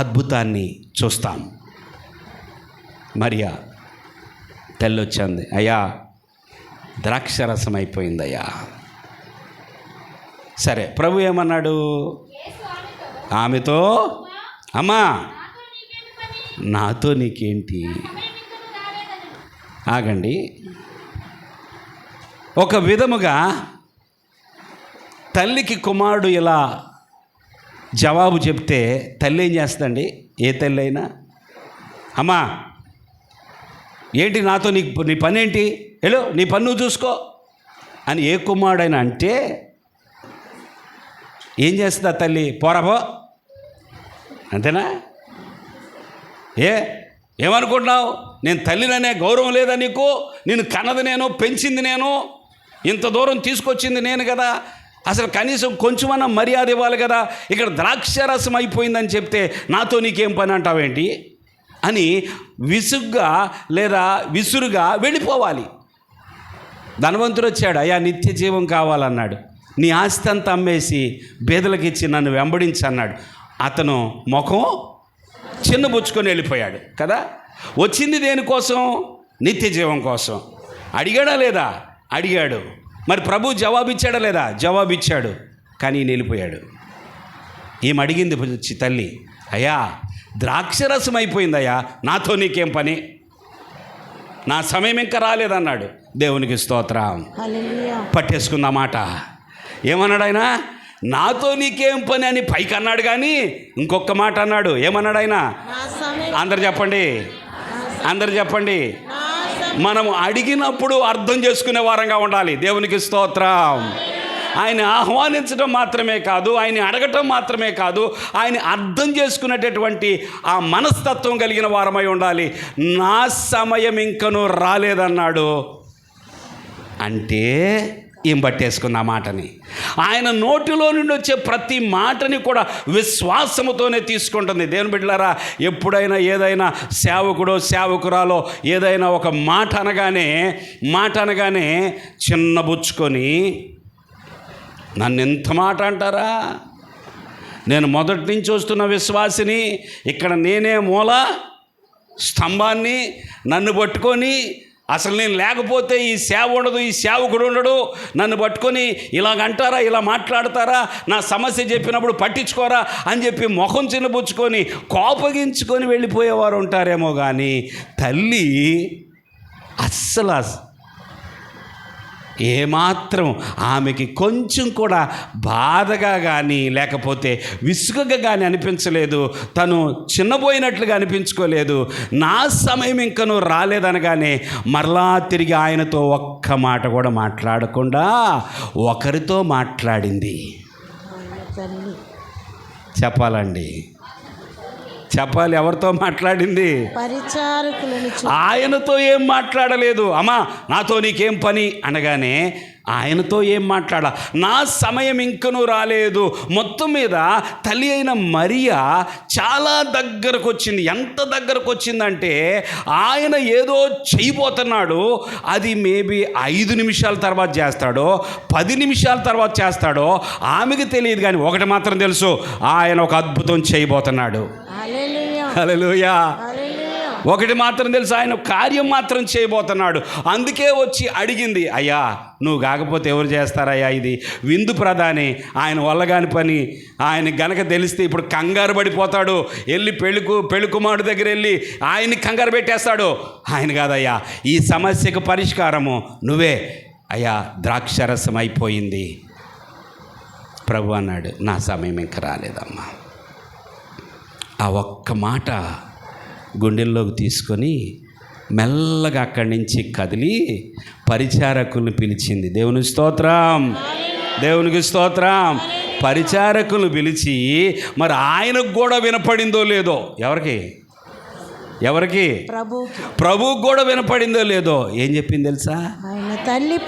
అద్భుతాన్ని చూస్తాం. మరియా తల్లి వచ్చింది, అయ్యా ద్రాక్షరసం అయిపోయిందయ్యా. సరే, ప్రభు ఏమన్నాడు ఆమెతో? అమ్మా నాతో నీకేంటి? ఆగండి. ఒక విధముగా తల్లికి కుమారుడు ఇలా జవాబు చెప్తే తల్లి ఏం చేస్తుందండి? ఏ తల్లి అయినా, అమ్మా ఏంటి నాతో నీ పని ఏంటి, హలో నీ పని నువ్వు చూసుకో అని ఏ కుమారుడైనా అంటే ఏం చేస్తుందా తల్లి? పోరాపో, అంతేనా? ఏమనుకుంటున్నావు? నేను తల్లిననే గౌరవం లేదా నీకు? నేను కన్నది నేను, పెంచింది నేను, ఇంత దూరం తీసుకొచ్చింది నేను కదా. అసలు కనీసం కొంచెమన్నా మర్యాద ఇవ్వాలి కదా. ఇక్కడ ద్రాక్షరసం అయిపోయిందని చెప్తే నాతో నీకేం పని అంటావేంటి అని విసుగ్గా లేదా విసురుగా వెళ్ళిపోవాలి. ధనవంతుడు వచ్చాడు, అయ్యా నిత్య జీవం కావాలన్నాడు. నీ ఆస్తి అంతా అమ్మేసి బేదలకు ఇచ్చి నన్ను వెంబడించి అన్నాడు. అతను ముఖం చిన్నబుచ్చుకొని వెళ్ళిపోయాడు కదా. వచ్చింది దేనికోసం? నిత్య జీవం కోసం. అడిగాడా లేదా? అడిగాడు. మరి ప్రభు జవాబిచ్చాడా లేదా? జవాబిచ్చాడు. కానీ ఈయన వెళ్ళిపోయాడు. ఏం అడిగింది తల్లి? అయ్యా ద్రాక్షరసం అయిపోయిందయ్యా, నాతో నీకేం పని, నా సమయం ఇంకా రాలేదన్నాడు. దేవునికి స్తోత్రం. పట్టేసుకుందా మాట. ఏమన్నాడు ఆయన? నాతో నీకేం పని అని పైకి అన్నాడు, కానీ ఇంకొక మాట అన్నాడు. ఏమన్నాడు ఆయన? అందరు చెప్పండి, అందరు చెప్పండి. మనము అడిగినప్పుడు అర్థం చేసుకునే వారంగా ఉండాలి. దేవునికి స్తోత్రం. ఆయన ఆహ్వానించడం మాత్రమే కాదు, ఆయన అడగటం మాత్రమే కాదు, ఆయన అర్థం చేసుకునేటటువంటి ఆ మనస్తత్వం కలిగిన వారమై ఉండాలి. నా సమయం ఇంకనూ రాలేదన్నాడు అంటే ఏం పట్టేసుకున్న మాటని, ఆయన నోటిలో నుండి వచ్చే ప్రతి మాటని కూడా విశ్వాసముతోనే తీసుకుంటుంది. దేవుని బిడ్డలారా, ఎప్పుడైనా ఏదైనా సేవకుడో సేవకురాలో ఏదైనా ఒక మాట అనగానే చిన్నబుచ్చుకొని నన్ను ఎంత మాట అంటారా, నేను మొదటి నుంచి వస్తున్న విశ్వాసిని, ఇక్కడ నేనే మూల స్తంభాన్ని, నన్ను పట్టుకొని అసలు నేను లేకపోతే ఈ సేవ ఉండదు, ఈ సేవకుడు ఉండడు, నన్ను పట్టుకొని ఇలాగంటారా, ఇలా మాట్లాడతారా, నా సమస్య చెప్పినప్పుడు పట్టించుకోరా అని చెప్పి ముఖం చిన్నపుచ్చుకొని కోపగించుకొని వెళ్ళిపోయేవారు ఉంటారేమో. కానీ తల్లి అస్సలు ఏమాత్రం ఆమెకి కొంచెం కూడా బాధగా కానీ లేకపోతే విసుగగా కానీ అనిపించలేదు. తను చిన్నపోయినట్లుగా అనిపించుకోలేదు. నా సమయం ఇంకనూ రాలేదనగానే మరలా తిరిగి ఆయనతో ఒక్క మాట కూడా మాట్లాడకుండా ఒకరితో మాట్లాడింది. చెప్పాలండి, చెప్పాలి. ఎవరితో మాట్లాడింది? ఆయనతో ఏం మాట్లాడలేదు. అమ్మా నాతో నీకేం పని అనగానే ఆయనతో ఏం మాట్లాడా, నా సమయం ఇంకనూ రాలేదు. మొత్తం మీద తల్లి అయిన మరియా చాలా దగ్గరకు వచ్చింది. ఎంత దగ్గరకు వచ్చిందంటే ఆయన ఏదో చేయబోతున్నాడు, అది మేబీ 5 నిమిషాల తర్వాత చేస్తాడో 10 నిమిషాల తర్వాత చేస్తాడో ఆమెకు తెలియదు. కానీ ఒకటి మాత్రం తెలుసు, ఆయన ఒక అద్భుతం చేయబోతున్నాడు. హల్లెలూయా. ఒకటి మాత్రం తెలుసు, ఆయన కార్యం మాత్రం చేయబోతున్నాడు. అందుకే వచ్చి అడిగింది, అయ్యా నువ్వు కాకపోతే ఎవరు చేస్తారయ్యా, ఇది విందు ప్రధాని, ఆయన వల్ల కాని పని. ఆయన గనక తెలిస్తే ఇప్పుడు కంగారు పడిపోతాడు, వెళ్ళి పెళ్లి కుమారుడు దగ్గర వెళ్ళి ఆయన్ని కంగారు పెట్టేస్తాడు. ఆయన కాదయ్యా, ఈ సమస్యకు పరిష్కారము నువ్వే. అయ్యా ద్రాక్షరసం అయిపోయింది. ప్రభు అన్నాడు, నా సమయం ఇంకా రాలేదమ్మా. ఆ ఒక్క మాట గుండెల్లోకి తీసుకొని మెల్లగా అక్కడి నుంచి కదిలి పరిచారకులను పిలిచింది. దేవునికి స్తోత్రం, దేవునికి స్తోత్రం. పరిచారకులను పిలిచి, మరి ఆయనకు కూడా వినపడిందో లేదో, ఎవరికి ప్రభువుకు కూడా వినపడిందో లేదో ఏం చెప్పింది తెలుసా? ఆయన తల్లి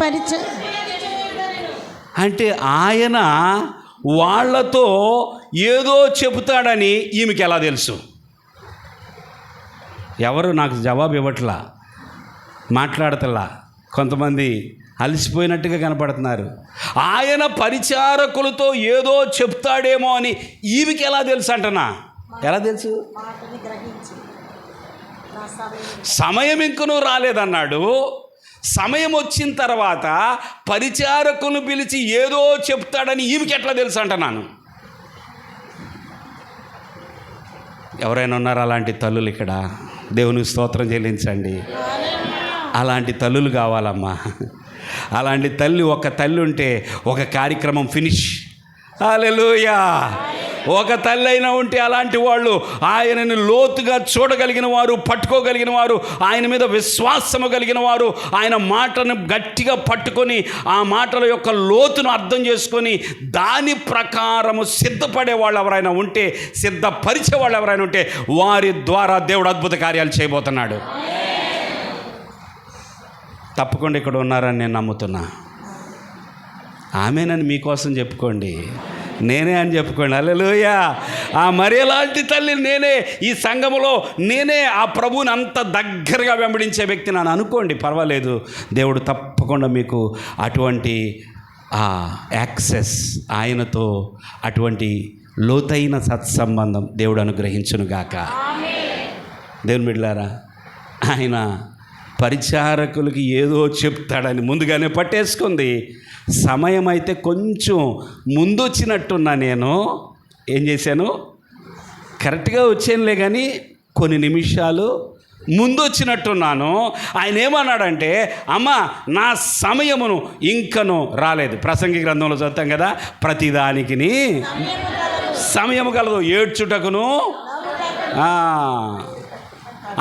అంటే ఆయన వాళ్ళతో ఏదో చెబుతాడని ఈమెకి ఎలా తెలుసు? ఎవరు నాకు జవాబు ఇవ్వట్లా, మాట్లాడతలా. కొంతమంది అలసిపోయినట్టుగా కనపడుతున్నారు. ఆయన పరిచారకులతో ఏదో చెప్తాడేమో అని ఈమెకి ఎలా తెలుసు అంటనా? ఎలా తెలుసు? సమయం ఇంకనూ రాలేదన్నాడు. సమయం వచ్చిన తర్వాత పరిచారకులను పిలిచి ఏదో చెప్తాడని ఈమెకి ఎట్లా తెలుసు అంటున్నాను. ఎవరైనా ఉన్నారు అలాంటి తల్లులు ఇక్కడ? దేవునికి స్తోత్రం చెల్లించండి. అలాంటి తల్లులు కావాలమ్మా. అలాంటి తల్లి, ఒక తల్లి ఉంటే ఒక కార్యక్రమం ఫినిష్. హల్లెలూయా. ఒక తల్లి అయినా ఉంటే అలాంటి వాళ్ళు ఆయనని లోతుగా చూడగలిగిన వారు, పట్టుకోగలిగిన వారు, ఆయన మీద విశ్వాసము కలిగిన వారు, ఆయన మాటను గట్టిగా పట్టుకొని ఆ మాటల యొక్క లోతును అర్థం చేసుకొని దాని ప్రకారము సిద్ధపడే వాళ్ళు ఎవరైనా ఉంటే, సిద్ధపరిచే వాళ్ళు ఎవరైనా ఉంటే వారి ద్వారా దేవుడు అద్భుత కార్యాలు చేయబోతున్నాడు. తప్పకుండా ఇక్కడ ఉన్నారని నేను నమ్ముతున్నా. ఆమెనని మీకోసం చెప్పుకోండి, నేనే అని చెప్పుకోండి. హల్లెలూయా. మరి ఎలాంటి తల్లి నేనే, ఈ సంఘములో నేనే ఆ ప్రభువుని అంత దగ్గరగా వెంబడించే వ్యక్తి నన్ను అనుకోండి, పర్వాలేదు. దేవుడు తప్పకుండా మీకు అటువంటి యాక్సెస్, ఆయనతో అటువంటి లోతైన సత్సంబంధం దేవుడు అనుగ్రహించునుగాక. దేవుని బిడ్డలారా, ఆయన పరిచారకులకి ఏదో చెప్తాడని ముందుగానే పట్టేసుకుంది. సమయం అయితే కొంచెం ముందు వచ్చినట్టున్నా, నేను ఏం చేశాను, కరెక్ట్గా వచ్చానులే కానీ కొన్ని నిమిషాలు ముందు వచ్చినట్టున్నాను. ఆయన ఏమన్నాడంటే, అమ్మ నా సమయమును ఇంకను రాలేదు. ప్రసంగి గ్రంథంలో చదువుతాం కదా, ప్రతిదానికి సమయము కలదు, ఏడ్చుటకును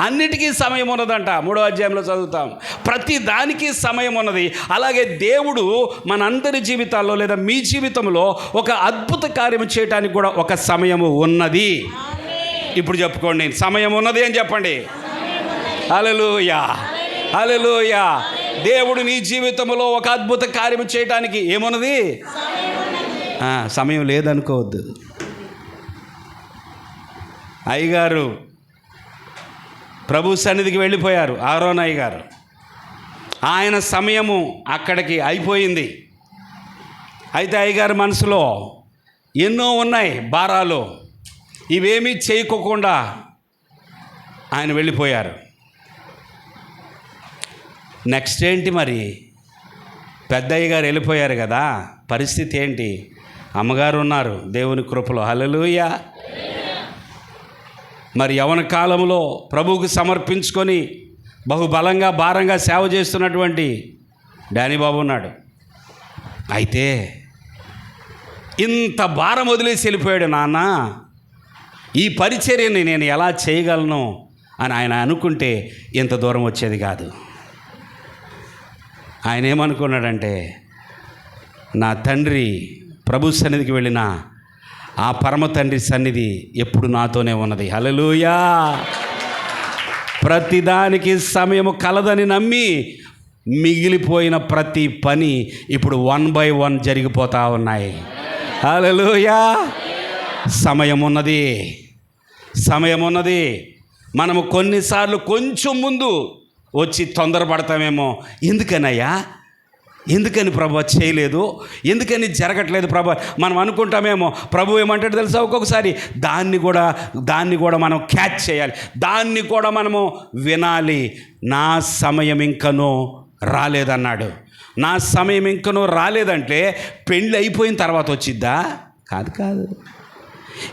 అన్నిటికీ సమయం ఉన్నదంట. 3వ అధ్యాయంలో చదువుతాం. ప్రతి దానికి సమయం ఉన్నది. అలాగే దేవుడు మనందరి జీవితాల్లో లేదా మీ జీవితంలో ఒక అద్భుత కార్యం చేయడానికి కూడా ఒక సమయము ఉన్నది. ఇప్పుడు చెప్పుకోండి, సమయం ఉన్నది అని చెప్పండి. హల్లెలూయా, హల్లెలూయా. దేవుడు నీ జీవితంలో ఒక అద్భుత కార్యం చేయడానికి ఏమున్నది? సమయం లేదనుకోవద్దు. అయ్యగారు ప్రభు సన్నిధికి వెళ్ళిపోయారు, ఆరోన్ అయ్యగారు. ఆయన సమయము అక్కడికి అయిపోయింది. అయితే అయ్యగారి మనసులో ఎన్నో ఉన్నాయి భారాలు, ఇవేమీ చేయకోకుండా ఆయన వెళ్ళిపోయారు. నెక్స్ట్ ఏంటి మరి? పెద్దయ్య గారు వెళ్ళిపోయారు కదా, పరిస్థితి ఏంటి? అమ్మగారు ఉన్నారు దేవుని కృపలో. హల్లెలూయా. మరి యవన కాలంలో ప్రభువుకు సమర్పించుకొని బహుబలంగా భారంగా సేవ చేస్తున్నటువంటి డానీ బాబు ఉన్నాడు. అయితే ఇంత భారం వదిలేసి వెళ్ళిపోయాడు. నాన్న, ఈ పరిచర్యని నేను ఎలా చేయగలను అని ఆయన అనుకుంటే ఇంత దూరం వచ్చేది కాదు. ఆయన ఏమనుకున్నాడంటే, నా తండ్రి ప్రభు సన్నిధికి వెళ్ళిన ఆ పరమ తండ్రి సన్నిధి ఎప్పుడు నాతోనే ఉన్నది. హల్లెలూయా. ప్రతిదానికి సమయము కలదని నమ్మి మిగిలిపోయిన ప్రతి పని ఇప్పుడు 1 by 1 జరిగిపోతూ ఉన్నాయి. హల్లెలూయా. సమయం ఉన్నది, సమయం ఉన్నది. మనము కొన్నిసార్లు కొంచెం ముందు వచ్చి తొందరపడతామేమో. ఎందుకనయ్యా, ఎందుకని ప్రభు చేయలేదు, ఎందుకని జరగట్లేదు ప్రభు మనం అనుకుంటామేమో. ప్రభు ఏమంటాడు తెలుసా, ఒక్కొక్కసారి దాన్ని కూడా మనం క్యాచ్ చేయాలి, దాన్ని కూడా మనము వినాలి. నా సమయం ఇంకనూ రాలేదన్నాడు. నా సమయం ఇంకనూ రాలేదంటే పెళ్ళి అయిపోయిన తర్వాత వచ్చిద్దా? కాదు.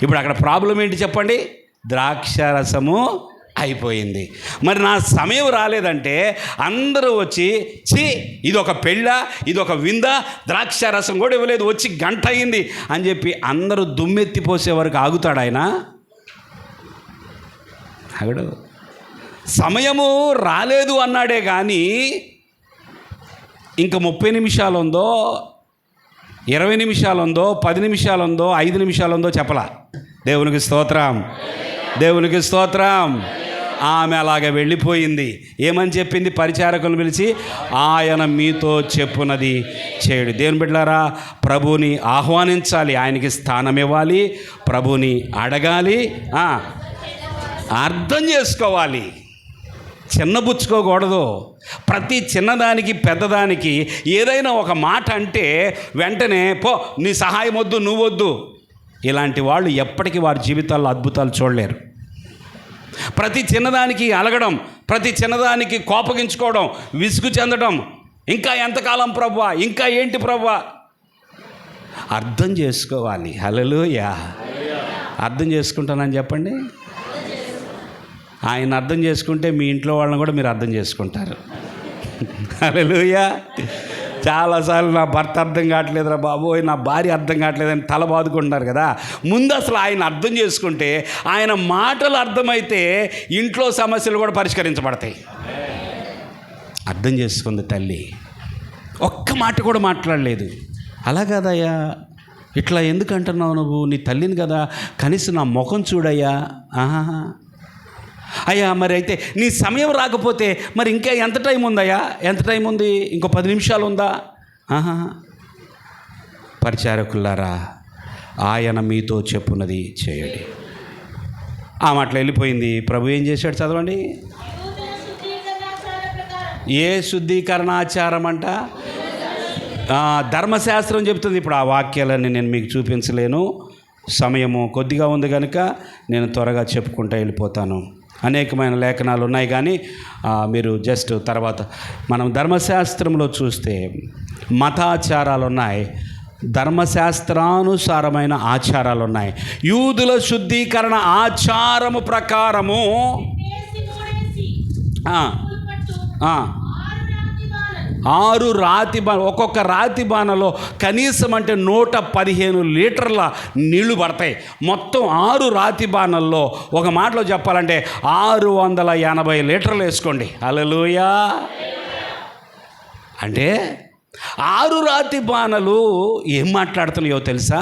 ఇప్పుడు అక్కడ ప్రాబ్లం ఏంటి చెప్పండి? ద్రాక్షారసము అయిపోయింది. మరి నా సమయం రాలేదంటే అందరూ వచ్చి, ఇది ఒక పెళ్ళ, ఇది ఒక విందా, ద్రాక్షారసం కూడా ఇవ్వలేదు, వచ్చి గంట అయింది అని చెప్పి అందరూ దుమ్మెత్తిపోసే వరకు ఆగుతాడు ఆయన? ఆగడు. సమయము రాలేదు అన్నాడే కానీ ఇంకా 30 నిమిషాలు ఉందో, 20 నిమిషాలు ఉందో, 10 నిమిషాలు ఉందో, 5 నిమిషాలు ఉందో చెప్పలా. దేవునికి స్తోత్రం, దేవునికి స్తోత్రం. ఆమె అలాగే వెళ్ళిపోయింది. ఏమని చెప్పింది? పరిచారకులను పిలిచి, ఆయన మీతో చెప్పునది చేయుడి. దేవుని బిడ్డలారా, ప్రభువుని ఆహ్వానించాలి, ఆయనకి స్థానం ఇవ్వాలి, ప్రభువుని అడగాలి, అర్థం చేసుకోవాలి, చిన్నబుచ్చుకోకూడదు. ప్రతి చిన్నదానికి పెద్దదానికి ఏదైనా ఒక మాట అంటే వెంటనే పో, నీ సహాయం వద్దు, నువ్వొద్దు. ఇలాంటి వాళ్ళు ఎప్పటికీ వారి జీవితాల్లో అద్భుతాలు చూడలేరు. ప్రతి చిన్నదానికి అలగడం, ప్రతి చిన్నదానికి కోపగించుకోవడం, విసుగు చెందడం, ఇంకా ఎంతకాలం ప్రభువా, ఇంకా ఏంటి ప్రభువా? అర్థం చేసుకోవాలి. హల్లెలూయా. అర్థం చేసుకుంటానని చెప్పండి. ఆయన అర్థం చేసుకుంటే మీ ఇంట్లో వాళ్ళని కూడా మీరు అర్థం చేసుకుంటారు. హల్లెలూయా. చాలాసార్లు నా భర్త అర్థం కావట్లేదురా బాబోయ్, నా భార్య అర్థం కావట్లేదని తల బాదుకుంటున్నారు కదా. ముందు అసలు ఆయన అర్థం చేసుకుంటే, ఆయన మాటలు అర్థమైతే ఇంట్లో సమస్యలు కూడా పరిష్కరించబడతాయి. అర్థం చేసుకుంది తల్లి, ఒక్క మాట కూడా మాట్లాడలేదు. అలా కాదయ్యా, ఇట్లా ఎందుకు అంటున్నావు నువ్వు? నీ తల్లిని కదా, కనీసం నా ముఖం చూడయ్యా. అయ్యా, మరి అయితే నీ సమయం రాకపోతే మరి ఇంకా ఎంత టైం ఉందయ్యా? ఎంత టైం ఉంది? ఇంకో 10 నిమిషాలు ఉందా? పరిచారకులారా, ఆయన మీతో చెప్పున్నది చేయండి. ఆ మాటలు వెళ్ళిపోయింది. ప్రభు ఏం చేశాడు చదవండి. ఏ శుద్ధీకరణాచారం అంట? ధర్మశాస్త్రం చెప్తుంది. ఇప్పుడు ఆ వాక్యాలన్నీ నేను మీకు చూపించలేను, సమయము కొద్దిగా ఉంది కనుక నేను త్వరగా చెప్పుకుంటూ వెళ్ళిపోతాను. అనేకమైన లేఖనాలు ఉన్నాయి, కానీ మీరు జస్ట్ తర్వాత మనం ధర్మశాస్త్రంలో చూస్తే మతాచారాలు ఉన్నాయి, ధర్మశాస్త్రానుసారమైన ఆచారాలు ఉన్నాయి. యూదుల శుద్ధీకరణ ఆచారము ప్రకారము 6 రాతి బాణ, ఒక్కొక్క రాతి బాణలో కనీసం అంటే 115 లీటర్ల నీళ్లు పడతాయి. మొత్తం 6 రాతి బాణల్లో ఒక మాటలో చెప్పాలంటే 680 లీటర్లు వేసుకోండి. హల్లెలూయా. అంటే 6 రాతి బాణలు ఏం మాట్లాడుతున్నాయో తెలుసా?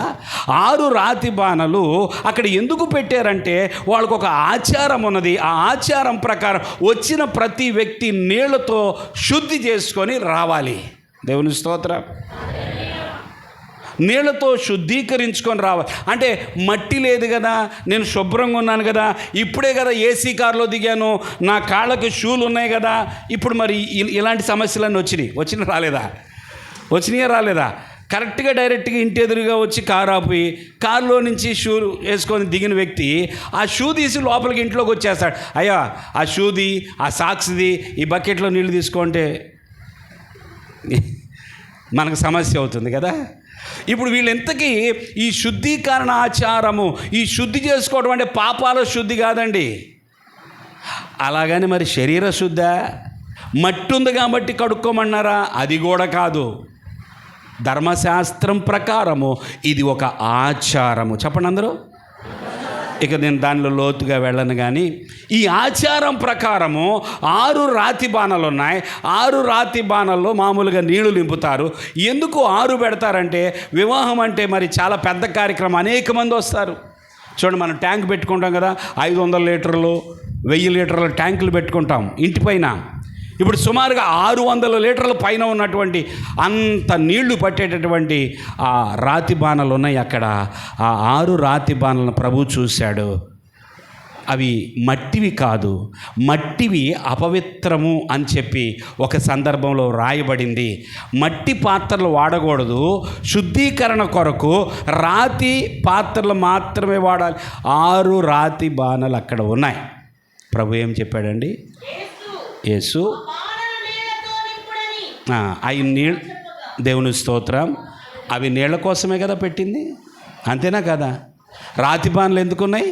6 రాతి బాణలు అక్కడ ఎందుకు పెట్టారంటే వాళ్ళకు ఒక ఆచారం ఉన్నది. ఆ ఆచారం ప్రకారం వచ్చిన ప్రతి వ్యక్తి నీళ్లతో శుద్ధి చేసుకొని రావాలి. దేవుని స్తోత్రం. నీళ్లతో శుద్ధీకరించుకొని రావాలి. అంటే మట్టి లేదు కదా, నేను శుభ్రంగా ఉన్నాను కదా, ఇప్పుడే కదా ఏసీ కారులో దిగాను, నా కాళ్ళకి షూలు ఉన్నాయి కదా, ఇప్పుడు మరి ఇలాంటి సమస్యలన్నీ వచ్చినాయి రాలేదా? కరెక్ట్గా డైరెక్ట్గా ఇంటి ఎదురుగా వచ్చి కారు ఆపి కారులో నుంచి షూ వేసుకొని దిగిన వ్యక్తి ఆ షూ తీసి లోపలికి ఇంట్లోకి వచ్చేస్తాడు. అయ్యా ఆ షూది, ఆ సాక్స్ది, ఈ బకెట్లో నీళ్ళు తీసుకుంటే మనకు సమస్య అవుతుంది కదా. ఇప్పుడు వీళ్ళెంతకీ ఈ శుద్ధీకరణ ఆచారము, ఈ శుద్ధి చేసుకోవడం అంటే పాపాల శుద్ధి కాదండి. అలాగని మరి శరీర శుద్ధ, మట్టి ఉంది కాబట్టి కడుక్కోమన్నారా? అది కూడా కాదు. ధర్మశాస్త్రం ప్రకారము ఇది ఒక ఆచారము. చెప్పండి అందరూ. ఇక నేను దానిలో లోతుగా వెళ్ళను, కానీ ఈ ఆచారం ప్రకారము 6 రాతి బాణలు ఉన్నాయి. 6 రాతి బాణల్లో మామూలుగా నీళ్లు నింపుతారు. ఎందుకు 6 పెడతారంటే, వివాహం అంటే మరి చాలా పెద్ద కార్యక్రమం, అనేక మంది వస్తారు. చూడండి, మనం ట్యాంక్ పెట్టుకుంటాం కదా, 500 లీటర్లు 1000 లీటర్ల ట్యాంకులు పెట్టుకుంటాం ఇంటి పైన. ఇప్పుడు సుమారుగా 600 లీటర్ల పైన ఉన్నటువంటి అంత నీళ్లు పట్టేటటువంటి ఆ రాతి బాణలు ఉన్నాయి అక్కడ. ఆ 6 రాతి బాణలను ప్రభు చూశాడు. అవి మట్టివి కాదు, మట్టివి అపవిత్రము అని చెప్పి ఒక సందర్భంలో రాయబడింది. మట్టి పాత్రలు వాడకూడదు, శుద్ధీకరణ కొరకు రాతి పాత్రలు మాత్రమే వాడాలి. 6 రాతి బాణలు అక్కడ ఉన్నాయి. ప్రభు ఏం చెప్పాడండి? యేసు అవి నీళ్ళు, దేవుని స్తోత్రం, అవి నీళ్ళ కోసమే కదా పెట్టింది, అంతేనా కదా? రాతి బాణలు ఎందుకున్నాయి?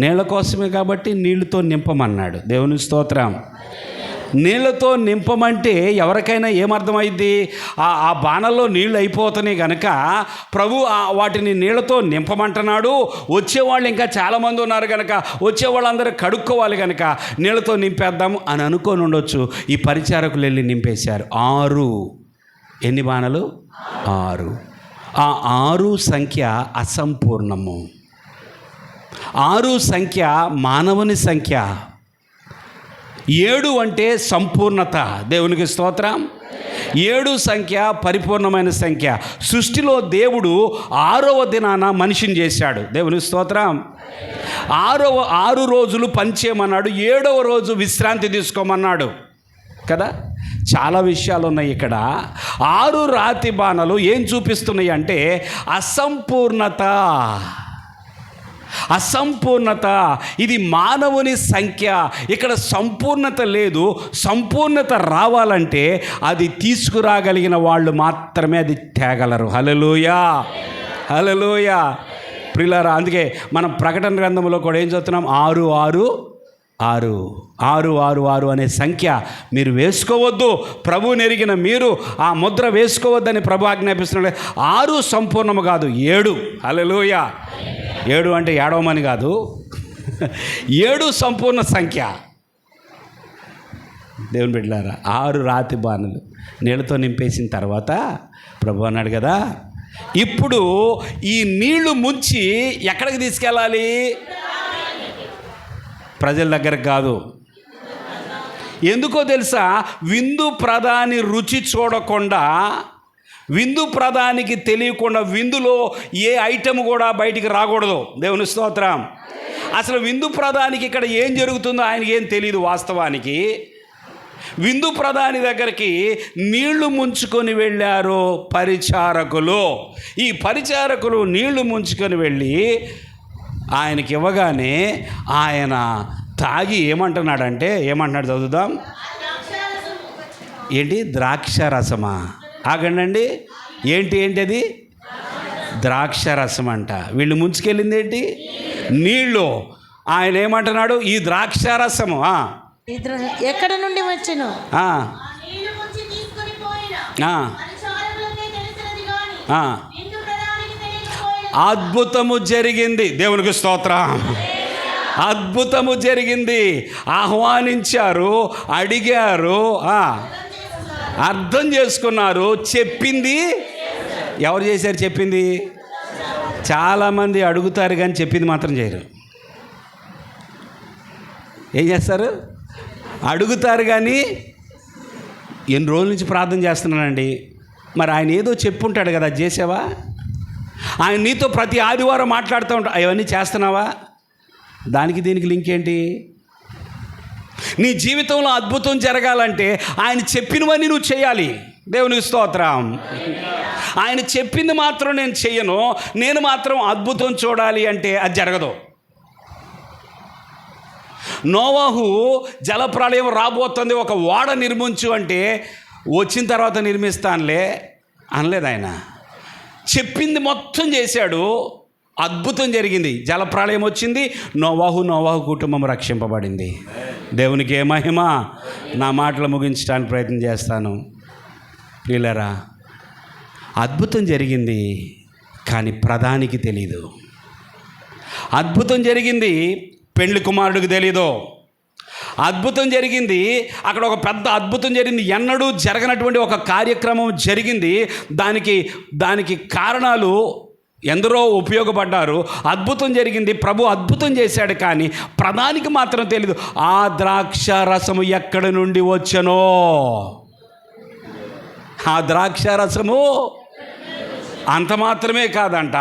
నీళ్ళ కోసమే కాబట్టి నీళ్ళతో నింపమన్నాడు. దేవుని స్తోత్రం. నీళ్ళతో నింపమంటే ఎవరికైనా ఏమర్థమైంది? ఆ బాణల్లో నీళ్ళు అయిపోతున్నాయి కనుక ప్రభు వాటిని నీళ్ళతో నింపమంటున్నాడు. వచ్చేవాళ్ళు ఇంకా చాలామంది ఉన్నారు కనుక వచ్చేవాళ్ళందరూ కడుక్కోవాలి కనుక నీళ్ళతో నింపేద్దాము అని అనుకొని ఉండొచ్చు. ఈ పరిచారకులు వెళ్ళి నింపేశారు. 6. ఎన్ని బాణలు? 6. ఆ 6 సంఖ్య అసంపూర్ణము. 6 సంఖ్య మానవుని సంఖ్య. 7 అంటే సంపూర్ణత. దేవునికి స్తోత్రం. 7 సంఖ్య పరిపూర్ణమైన సంఖ్య. సృష్టిలో దేవుడు 6వ దినాన మనిషిని చేశాడు. దేవునికి స్తోత్రం. 6 రోజులు పనిచేయమన్నాడు, 7వ రోజు విశ్రాంతి తీసుకోమన్నాడు కదా. చాలా విషయాలు ఉన్నాయి ఇక్కడ. 6 రాతి బాణలు ఏం చూపిస్తున్నాయి అంటే అసంపూర్ణత. ఇది మానవుని సంఖ్య. ఇక్కడ సంపూర్ణత లేదు. సంపూర్ణత రావాలంటే అది తీసుకురాగలిగిన వాళ్ళు మాత్రమే అది తేగలరు. హల్లెలూయా, హల్లెలూయా. ప్రియులారా, అందుకే మనం ప్రకటన గ్రంథంలో కూడా ఏం చదువుతున్నాం? 6 6 6 6 6 6 అనే సంఖ్య మీరు వేసుకోవద్దు. ప్రభువుని ఎరిగిన మీరు ఆ ముద్ర వేసుకోవద్దని ప్రభు ఆజ్ఞాపిస్తున్నాడు. 6 సంపూర్ణము కాదు, 7. హల్లెలూయా. 7 అంటే ఏడవమని కాదు, 7 సంపూర్ణ సంఖ్య. దేవుని బిడ్డలారా, 6 రాతి బాణలు నీళ్ళతో నింపేసిన తర్వాత ప్రభు అన్నాడు కదా, ఇప్పుడు ఈ నీళ్లు ముంచి ఎక్కడికి తీసుకెళ్ళాలి? ప్రజల దగ్గరకు కాదు. ఎందుకో తెలుసా? విందు ప్రధాని రుచి చూడకుండా విందు ప్రధానికి తెలియకుండా విందులో ఏ ఐటెం కూడా బయటికి రాకూడదు. దేవుని స్తోత్రం. అసలు విందు ప్రధానికి ఇక్కడ ఏం జరుగుతుందో ఆయనకి ఏం తెలియదు. వాస్తవానికి విందు ప్రధాని దగ్గరికి నీళ్లు ముంచుకొని వెళ్ళారు పరిచారకులు. ఈ పరిచారకులు నీళ్లు ముంచుకొని వెళ్ళి ఆయనకి ఇవ్వగానే ఆయన తాగి ఏమంటున్నాడంటే, ఏమంటున్నాడు చదువుదాం. ఏంటి? ద్రాక్ష రసమా? ఆగండి. ఏంటి అది? ద్రాక్ష రసం అంట. వీళ్ళు ముంచుకెళ్ళింది ఏంటి? నీళ్ళు. ఆయన ఏమంటున్నాడు? ఈ ద్రాక్ష రసము ఎక్కడ నుండి వచ్చెను? అద్భుతము జరిగింది. దేవునికి స్తోత్రం. అద్భుతము జరిగింది. ఆహ్వానించారు, అడిగారు, అర్థం చేసుకున్నారు. చెప్పింది ఎవరు చేశారు? చెప్పింది చాలామంది అడుగుతారు కానీ చెప్పింది మాత్రం చేయరు. ఏం చేస్తారు? అడుగుతారు కానీ ఎన్ని రోజుల నుంచి ప్రార్థన చేస్తున్నానండి, మరి ఆయన ఏదో చెప్పుంటాడు కదా, అది చేసావా? ఆయన నీతో ప్రతి ఆదివారం మాట్లాడుతూ ఉంటాడు, అవన్నీ చేస్తున్నావా? దానికి దీనికి లింక్ ఏంటి? నీ జీవితంలో అద్భుతం జరగాలంటే ఆయన చెప్పినవన్నీ నువ్వు చేయాలి. దేవునికి స్తోత్రం. ఆయన చెప్పింది మాత్రం నేను చెయ్యను, నేను మాత్రం అద్భుతం చూడాలి అంటే అది జరగదు. నోవాహు జలప్రళయం రాబోతుంది, ఒక ఓడ నిర్మించు అంటే వచ్చిన తర్వాత నిర్మిస్తానులే అనలేదు. ఆయన చెప్పింది మొత్తం చేశాడు. అద్భుతం జరిగింది. జలప్రళయం వచ్చింది. నోవాహు కుటుంబం రక్షింపబడింది. దేవునికి ఏ మహిమ. నా మాటలు ముగించడానికి ప్రయత్నం చేస్తాను. ప్రియులారా, అద్భుతం జరిగింది కానీ ప్రధానికి తెలీదు. అద్భుతం జరిగింది, పెండ్లి కుమారుడికి తెలీదు. అద్భుతం జరిగింది, అక్కడ ఒక పెద్ద అద్భుతం జరిగింది. ఎన్నడూ జరగనటువంటి ఒక కార్యక్రమం జరిగింది. దానికి కారణాలు ఎందరో ఉపయోగపడ్డారు. అద్భుతం జరిగింది, ప్రభు అద్భుతం చేశాడు, కానీ ప్రధానికి మాత్రం తెలీదు. ఆ ద్రాక్ష రసము ఎక్కడి నుండి వచ్చనో, ఆ ద్రాక్ష రసము అంత మాత్రమే కాదంట,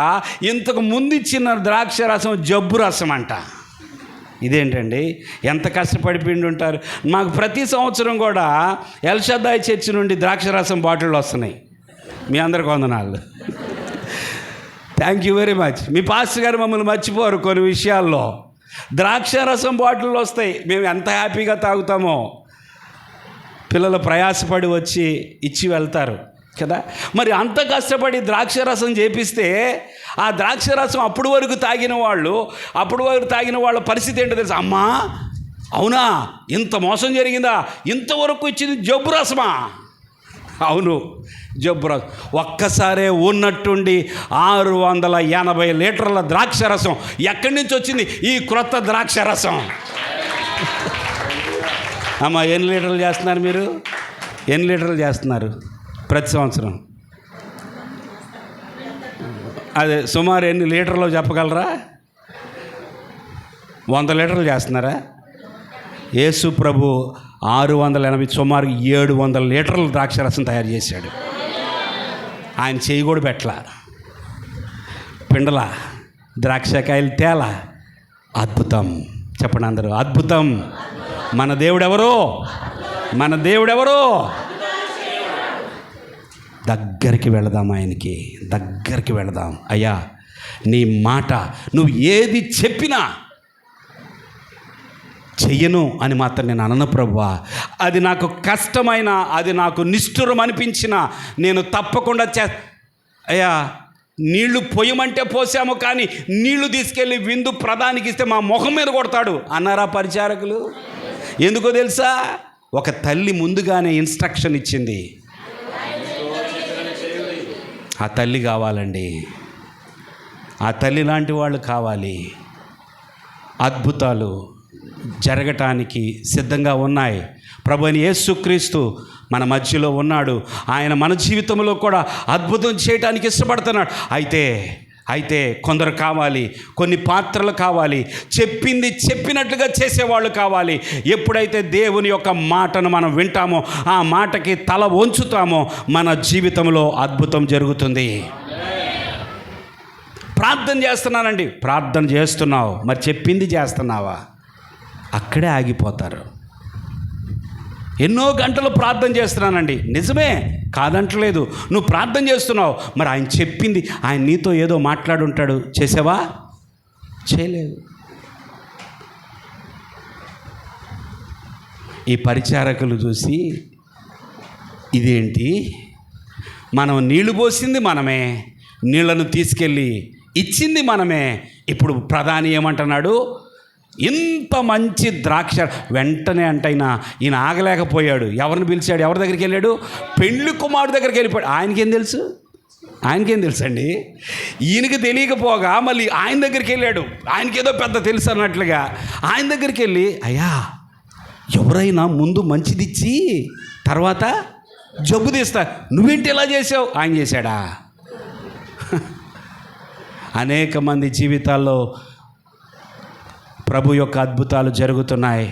ఇంతకు ముందు ఇచ్చిన ద్రాక్ష రసం జబ్బు రసం అంట. ఇదేంటండి, ఎంత కష్టపడి పిండి ఉంటారు. మాకు ప్రతి సంవత్సరం కూడా ఎల్షదాయ్ చర్చి నుండి ద్రాక్ష రసం బాటిళ్ళు వస్తున్నాయి. మీ అందరికి వందనాలు. Thank you very much. Me pastor గారు మమ్మల్ని మర్చిపోరు కొన్ని విషయాల్లో. ద్రాక్ష రసం బాటిళ్ళు వస్తాయి, మేము ఎంత హ్యాపీగా తాగుతామో. పిల్లలు ప్రయాసపడి వచ్చి ఇచ్చి వెళ్తారు కదా. మరి అంత కష్టపడి ద్రాక్ష రసం చేపిస్తే ఆ ద్రాక్ష రసం అప్పుడు వరకు తాగిన వాళ్ళ పరిస్థితి ఏంటో తెలుసు. అమ్మా అవునా, ఇంత మోసం జరిగిందా, ఇంతవరకు ఇచ్చింది జబ్బు రసమా? అవును, జబ్బు రసం. ఒక్కసారే ఉన్నట్టుండి 680 లీటర్ల ద్రాక్ష రసం ఎక్కడి నుంచి వచ్చింది? ఈ క్రొత్త ద్రాక్ష రసం. అమ్మా, ఎన్ని లీటర్లు చేస్తున్నారు మీరు? ఎన్ని లీటర్లు చేస్తున్నారు ప్రతి సంవత్సరం? అదే సుమారు ఎన్ని లీటర్లు చెప్పగలరా? 100 లీటర్లు చేస్తున్నారా? యేసు ప్రభు 680 సుమారు 700 లీటర్ల ద్రాక్షరసం తయారు చేశాడు. ఆయన చేయి కూడా పెట్టలా, పిండల ద్రాక్షకాయలు తేల. అద్భుతం. చెప్పండి అందరూ, అద్భుతం. మన దేవుడెవరో, మన దేవుడెవరో. దగ్గరికి వెళదాం, ఆయనకి దగ్గరికి వెళదాం. అయ్యా, నీ మాట నువ్వు ఏది చెప్పినా చెయ్యను అని మాత్రం నేను అనను ప్రభువా. అది నాకు కష్టమైన, అది నాకు నిష్ఠురం అనిపించినా నేను తప్పకుండా అయ్యా, నీళ్లు పోయమంటే పోసాము, కానీ నీళ్లు తీసుకెళ్ళి విందు ప్రధానికి ఇస్తే మా ముఖం మీద కొడతాడు అన్నారా పరిచారకులు? ఎందుకో తెలుసా? ఒక తల్లి ముందుగానే ఇన్స్ట్రక్షన్ ఇచ్చింది. ఆ తల్లి కావాలండి, ఆ తల్లి లాంటి వాళ్ళు కావాలి. అద్భుతాలు జరగటానికి సిద్ధంగా ఉన్నాయి. ప్రభువైన యేసుక్రీస్తు మన మధ్యలో ఉన్నాడు. ఆయన మన జీవితంలో కూడా అద్భుతం చేయడానికి ఇష్టపడుతున్నాడు. అయితే అయితే కొందరు కావాలి, కొన్ని పాత్రలు కావాలి, చెప్పింది చెప్పినట్లుగా చేసేవాళ్ళు కావాలి. ఎప్పుడైతే దేవుని యొక్క మాటను మనం వింటామో, ఆ మాటకి తల వంచుతామో, మన జీవితంలో అద్భుతం జరుగుతుంది. ప్రార్థన చేస్తున్నానండి, ప్రార్థన చేస్తున్నావు, మరి చెప్పింది చేస్తున్నావా? అక్కడే ఆగిపోతారు. ఎన్నో గంటలు ప్రార్థన చేస్తున్నానండి, నిజమే, కాదంటలేదు. నువ్వు ప్రార్థన చేస్తున్నావు, మరి ఆయన చెప్పింది, ఆయన నీతో ఏదో మాట్లాడుంటాడు, చేసావా? చేయలేదు. ఈ పరిచారకులు చూసి, ఇదేంటి, మనం నీళ్లు పోసింది మనమే, నీళ్లను తీసుకెళ్ళి ఇచ్చింది మనమే, ఇప్పుడు ప్రధాని ఏమంటున్నాడు, ఇంత మంచి ద్రాక్ష. వెంటనే అంటైనా ఈయన ఆగలేకపోయాడు. ఎవరిని పిలిచాడు? ఎవరి దగ్గరికి వెళ్ళాడు? పెళ్లి కుమారుడు దగ్గరికి వెళ్ళిపోయాడు. ఆయనకేం తెలుసు? ఆయనకేం తెలుసు అండి? ఈయనకి తెలియకపోగా మళ్ళీ ఆయన దగ్గరికి వెళ్ళాడు. ఆయనకేదో పెద్ద తెలుసు అన్నట్లుగా ఆయన దగ్గరికి వెళ్ళి, అయ్యా, ఎవరైనా ముందు మంచిదిచ్చి తర్వాత జబ్బు తీస్తా, నువ్వేంటి ఇలా చేసావు? ఆయన చేశాడా? అనేక మంది జీవితాల్లో ప్రభు యొక్క అద్భుతాలు జరుగుతున్నాయి.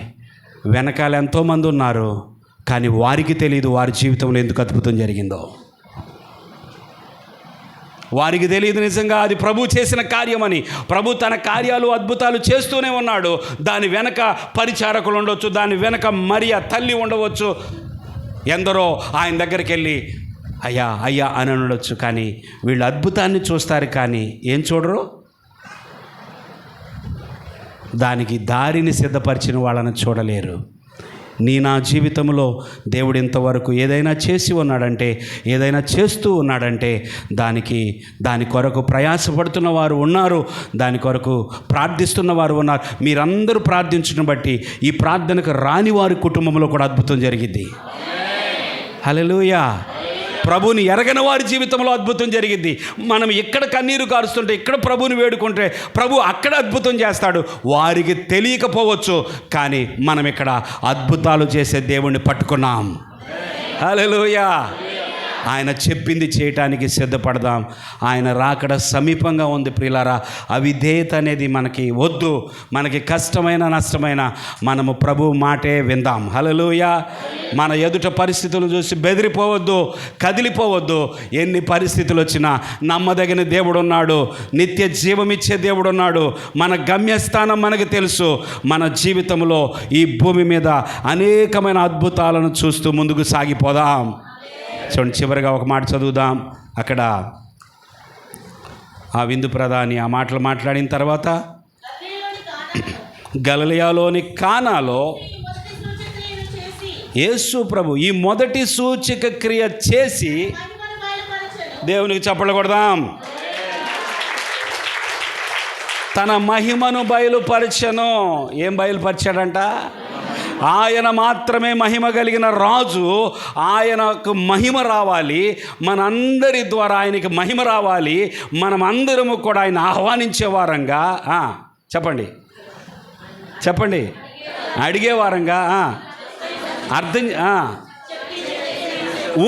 వెనకాల ఎంతోమంది ఉన్నారు, కానీ వారికి తెలియదు వారి జీవితంలో ఎందుకు అద్భుతం జరిగిందో. వారికి తెలియదు నిజంగా అది ప్రభు చేసిన కార్యమని. ప్రభు తన కార్యాలు, అద్భుతాలు చేస్తూనే ఉన్నాడు. దాని వెనక పరిచారకులు ఉండవచ్చు, దాని వెనక మరియ తల్లి ఉండవచ్చు, ఎందరో ఆయన దగ్గరికి వెళ్ళి అయ్యా అయ్యా అని అనొచ్చు. కానీ వీళ్ళు అద్భుతాన్ని చూస్తారు, కానీ ఏం చూడరు? దానికి దారిని సిద్ధపరిచిన వాళ్ళని చూడలేరు. నా జీవితంలో దేవుడు ఇంతవరకు ఏదైనా చేసి ఉన్నాడంటే, ఏదైనా చేస్తూ ఉన్నాడంటే, దాని కొరకు ప్రయాసపడుతున్న వారు ఉన్నారు, దాని కొరకు ప్రార్థిస్తున్న వారు ఉన్నారు. మీరందరూ ప్రార్థించడం బట్టి ఈ ప్రార్థనకు రాని వారి కుటుంబంలో కూడా అద్భుతం జరిగిద్ది. హల్లెలూయా. ప్రభుని ఎరగని వారి జీవితంలో అద్భుతం జరిగిద్ది. మనం ఎక్కడ కన్నీరు కారుస్తుంటే, ఇక్కడ ప్రభుని వేడుకుంటే ప్రభు అక్కడ అద్భుతం చేస్తాడు. వారికి తెలియకపోవచ్చు, కానీ మనం ఇక్కడ అద్భుతాలు చేసే దేవుణ్ణి పట్టుకున్నాం. హల్లెలూయా. ఆయన చెప్పింది చేయటానికి సిద్ధపడదాం. ఆయన రాకడ సమీపంగా ఉంది ప్రియులారా. అవిధేయత అనేది మనకి వద్దు. మనకి కష్టమైన నష్టమైన మనము ప్రభు మాటే విందాం. హల్లెలూయా. మన ఎదుట పరిస్థితులు చూసి బెదిరిపోవద్దు, కదిలిపోవద్దు. ఎన్ని పరిస్థితులు వచ్చినా నమ్మదగిన దేవుడు ఉన్నాడు, నిత్య జీవమిచ్చే దేవుడు ఉన్నాడు. మన గమ్యస్థానం మనకు తెలుసు. మన జీవితంలో ఈ భూమి మీద అనేకమైన అద్భుతాలను చూస్తూ ముందుకు సాగిపోదాం. చూడండి, చివరిగా ఒక మాట చదువుదాం. అక్కడ ఆ విందు ప్రధాని ఆ మాటలు మాట్లాడిన తర్వాత, గలిలయలోని కానాలో యేసు ప్రభు ఈ మొదటి సూచక క్రియ చేసి, దేవునికి చప్పట్లు కొడదాం, తన మహిమను బయలుపరచెను. ఏం బయలుపరిచాడంట? ఆయన మాత్రమే మహిమ కలిగిన రాజు. ఆయనకు మహిమ రావాలి, మనందరి ద్వారా ఆయనకి మహిమ రావాలి. మనం అందరము కూడా ఆయన ఆహ్వానించే వారంగా, చెప్పండి, అడిగే వారంగా, అర్థం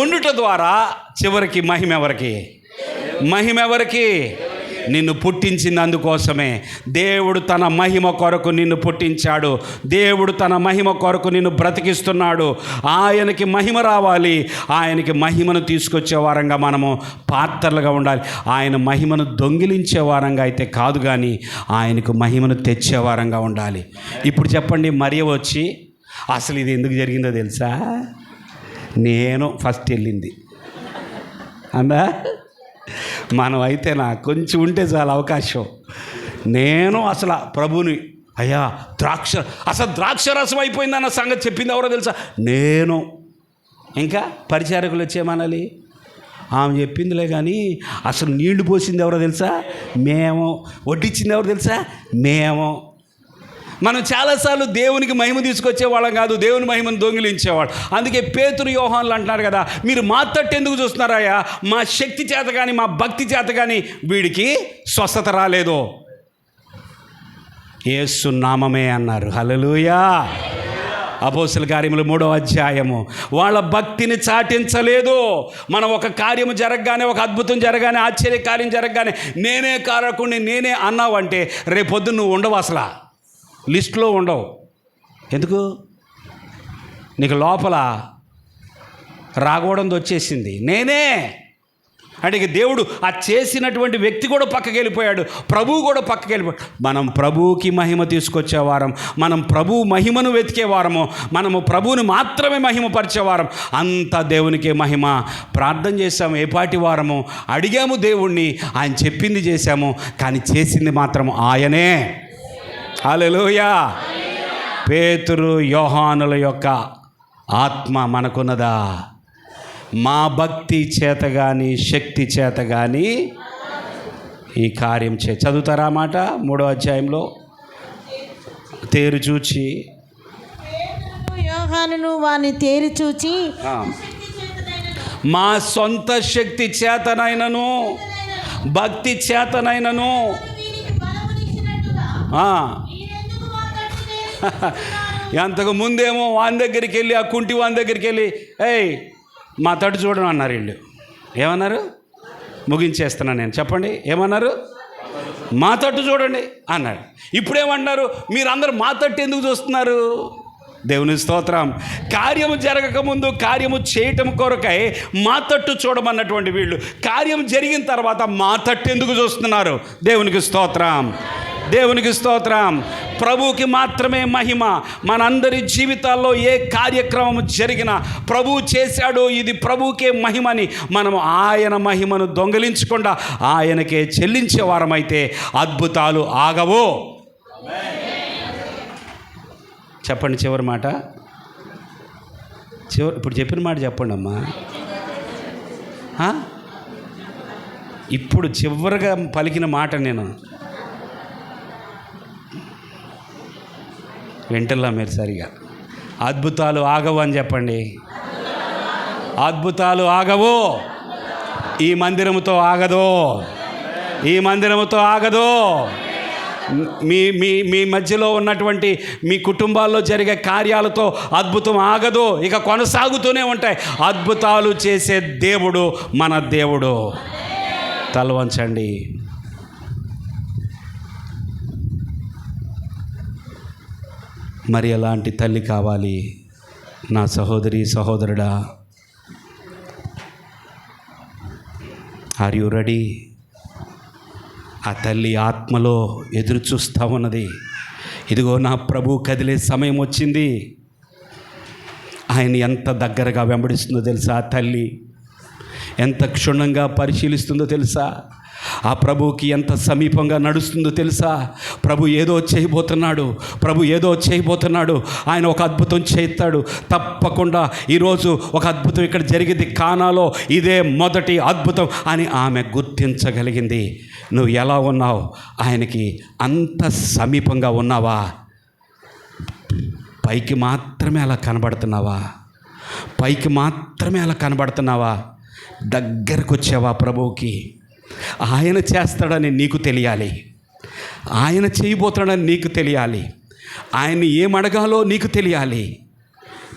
ఉండుట ద్వారా చివరికి మహిమ ఎవరికి? నిన్ను పుట్టించింది అందుకోసమే. దేవుడు తన మహిమ కొరకు నిన్ను పుట్టించాడు. దేవుడు తన మహిమ కొరకు నిన్ను బ్రతికిస్తున్నాడు. ఆయనకి మహిమ రావాలి. ఆయనకి మహిమను తీసుకొచ్చే వారంగా మనము పాత్రలుగా ఉండాలి. ఆయన మహిమను దొంగిలించే వారంగా అయితే కాదు, కానీ ఆయనకు మహిమను తెచ్చే వారంగా ఉండాలి. ఇప్పుడు చెప్పండి, మరియ వచ్చి, అసలు ఇది ఎందుకు జరిగిందో తెలుసా? నేను ఫస్ట్ వెళ్ళింది అన్నా. మనం అయితే నాకు కొంచెం ఉంటే చాలా అవకాశం. నేను అసలు ప్రభుని, అయ్యా ద్రాక్ష రసం అయిపోయిందన్న సంగతి చెప్పింది ఎవరో తెలుసా? నేను. ఇంకా పరిచారకులు వచ్చేమనాలి, ఆమె చెప్పిందిలే, కానీ అసలు నీళ్లు పోసింది ఎవరో తెలుసా? మేము. వడ్డించింది ఎవరో తెలుసా? మేము. మనం చాలాసార్లు దేవునికి మహిమ తీసుకొచ్చేవాళ్ళం కాదు, దేవుని మహిమను దొంగిలించేవాడు. అందుకే పేతురు, యోహాన్లు అంటున్నారు కదా, మీరు మా తట్టు ఎందుకు చూస్తున్నారాయా? మా శక్తి చేత కానీ మా భక్తి చేత కానీ వీడికి స్వస్థత రాలేదు, యేసు నామమే అన్నారు. హల్లెలూయా. అపోస్తల కార్యములు 3వ అధ్యాయము. వాళ్ళ భక్తిని చాటించలేదు. మనం ఒక కార్యము జరగగానే, ఒక అద్భుతం జరగగానే, ఆశ్చర్యకార్యం జరగగానే నేనే కారకుడిని, నేనే అన్నావంటే రేపొద్దు నువ్వు ఉండవు, అసలు లిస్టులో ఉండవు. ఎందుకు? నీకు లోపల రాకూడదు వచ్చేసింది. నేనే అంటే ఇక దేవుడు ఆ చేసినటువంటి వ్యక్తి కూడా పక్కకి వెళ్ళిపోయాడు, ప్రభువు కూడా పక్కకి వెళ్ళిపోయాడు. మనం ప్రభువుకి మహిమ తీసుకొచ్చేవారం, మనం ప్రభువు మహిమను వెతికేవారము, మనము ప్రభువుని మాత్రమే మహిమపరిచేవారం. అంత దేవునికే మహిమ. ప్రార్థన చేశాము, ఏపాటి వారము, అడిగాము దేవుణ్ణి, ఆయన చెప్పింది చేశాము, కానీ చేసింది మాత్రం ఆయనే. హల్లెలూయా. పేతురు యోహానుల యొక్క ఆత్మ మనకున్నదా? మా భక్తి చేత కానీ, శక్తి చేత కానీ ఈ కార్యం చదువుతారా మాట 3వ అధ్యాయంలో. తేరు చూచి, యోహానును వాని తేరు చూచి, మా సొంత శక్తి చేతనైనను, భక్తి చేతనైనను, అంతకు ముందేమో వాని దగ్గరికి వెళ్ళి, ఆ కుంటి వాని దగ్గరికి వెళ్ళి, ఏయ్ మా తట్టు చూడడం అన్నారు. వీళ్ళు ఏమన్నారు? ముగించేస్తున్నా నేను, చెప్పండి ఏమన్నారు? మా తట్టు చూడండి అన్నాడు. ఇప్పుడేమన్నారు? మీరందరూ మా తట్టు ఎందుకు చూస్తున్నారు? దేవుని స్తోత్రం. కార్యము జరగకముందు కార్యము చేయటం కొరకై మా తట్టు చూడమన్నటువంటి వీళ్ళు కార్యం జరిగిన తర్వాత మా తట్టు ఎందుకు చూస్తున్నారు? దేవునికి స్తోత్రం, దేవునికి స్తోత్రం. ప్రభువుకి మాత్రమే మహిమ. మనందరి జీవితాల్లో ఏ కార్యక్రమం జరిగినా ప్రభువు చేశాడో ఇది ప్రభువుకే మహిమని మనము ఆయన మహిమను దొంగిలించకుండా ఆయనకే చెల్లించే వారమైతే అద్భుతాలు ఆగవు. చెప్పండి చివరి మాట. ఇప్పుడు చెప్పిన మాట చెప్పండి అమ్మా. ఇప్పుడు చివరిగా పలికిన మాట నేను వింటల్లా మీరు సరిగా. అద్భుతాలు ఆగవు అని చెప్పండి. అద్భుతాలు ఆగవు. ఈ మందిరముతో ఆగదు, ఈ మందిరముతో ఆగదు. మీ మీ మీ మధ్యలో ఉన్నటువంటి మీ కుటుంబాల్లో జరిగే కార్యాలతో అద్భుతం ఆగదు, ఇక కొనసాగుతూనే ఉంటాయి. అద్భుతాలు చేసే దేవుడు మన దేవుడు. తల వంచండి. మరి ఎలాంటి తల్లి కావాలి నా సహోదరి సహోదరుడా? Are you ready? ఆ తల్లి ఆత్మలో ఎదురు చూస్తూ ఉన్నది. ఇదిగో నా ప్రభు కదిలే సమయం వచ్చింది. ఆయన ఎంత దగ్గరగా వెంబడిస్తుందో తెలుసా? ఆ తల్లి ఎంత క్షుణ్ణంగా పరిశీలిస్తుందో తెలుసా? ఆ ప్రభువుకి ఎంత సమీపంగా నడుస్తుందో తెలుసా? ప్రభు ఏదో చేయబోతున్నాడు, ప్రభు ఏదో చేయబోతున్నాడు. ఆయన ఒక అద్భుతం చేస్తాడు తప్పకుండా. ఈరోజు ఒక అద్భుతం ఇక్కడ జరిగింది కానాలో, ఇదే మొదటి అద్భుతం అని ఆమె గుర్తించగలిగింది. నువ్వు ఎలా ఉన్నావు? ఆయనకి అంత సమీపంగా ఉన్నావా? పైకి మాత్రమే అలా కనబడుతున్నావా? పైకి మాత్రమే అలా కనబడుతున్నావా? దగ్గరకు వచ్చావా ప్రభువుకి? ఆయన చేస్తాడని నీకు తెలియాలి, ఆయన చేయబోతాడని నీకు తెలియాలి, ఆయన్ని ఏమడగాలో నీకు తెలియాలి,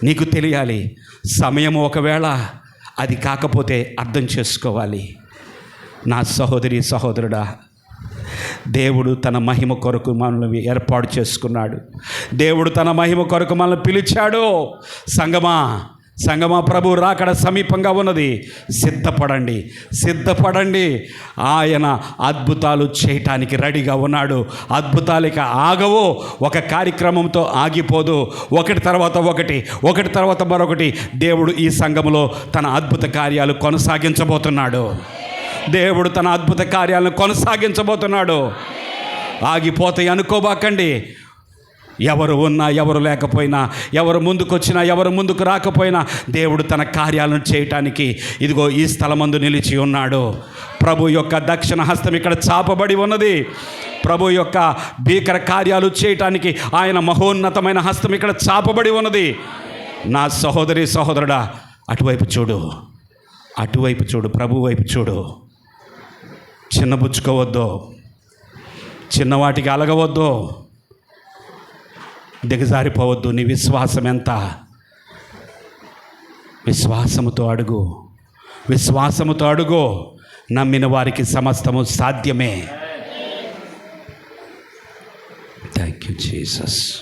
నీకు తెలియాలి. సమయం ఒకవేళ అది కాకపోతే అర్థం చేసుకోవాలి. నా సహోదరి సహోదరుడా, దేవుడు తన మహిమ కొరకు మనల్ని ఏర్పాటు చేసుకున్నాడు. దేవుడు తన మహిమ కొరకు మనల్ని పిలిచాడు. సంగమా ప్రభు రాకడ సమీపంగా ఉన్నది. సిద్ధపడండి, సిద్ధపడండి. ఆయన అద్భుతాలు చేయటానికి రెడీగా ఉన్నాడు. అద్భుతాలు ఇక ఆగవు. ఒక కార్యక్రమంతో ఆగిపోదు. ఒకటి తర్వాత ఒకటి, ఒకటి తర్వాత మరొకటి దేవుడు ఈ సంఘములో తన అద్భుత కార్యాలు కొనసాగించబోతున్నాడు. దేవుడు తన అద్భుత కార్యాలను కొనసాగించబోతున్నాడు. ఆగిపోతాయి అనుకోబాకండి. ఎవరు ఉన్నా ఎవరు లేకపోయినా, ఎవరు ముందుకొచ్చినా ఎవరు ముందుకు రాకపోయినా దేవుడు తన కార్యాలను చేయటానికి ఇదిగో ఈ స్థలమందు నిలిచి ఉన్నాడు. ప్రభు యొక్క దక్షిణ హస్తం ఇక్కడ చాపబడి ఉన్నది. ప్రభు యొక్క భీకర కార్యాలు చేయటానికి ఆయన మహోన్నతమైన హస్తం ఇక్కడ చాపబడి ఉన్నది. నా సహోదరి సహోదరుడా, అటువైపు చూడు, అటువైపు చూడు, ప్రభు వైపు చూడు. చిన్నబుచ్చుకోవద్దు, చిన్నవాటికి అలగవద్దు. దిగజారిపోవద్దు. నీ విశ్వాసం ఎంత? విశ్వాసముతో అడుగు, విశ్వాసముతో అడుగు. నమ్మిన వారికి సమస్తము సాధ్యమే. Thank you Jesus.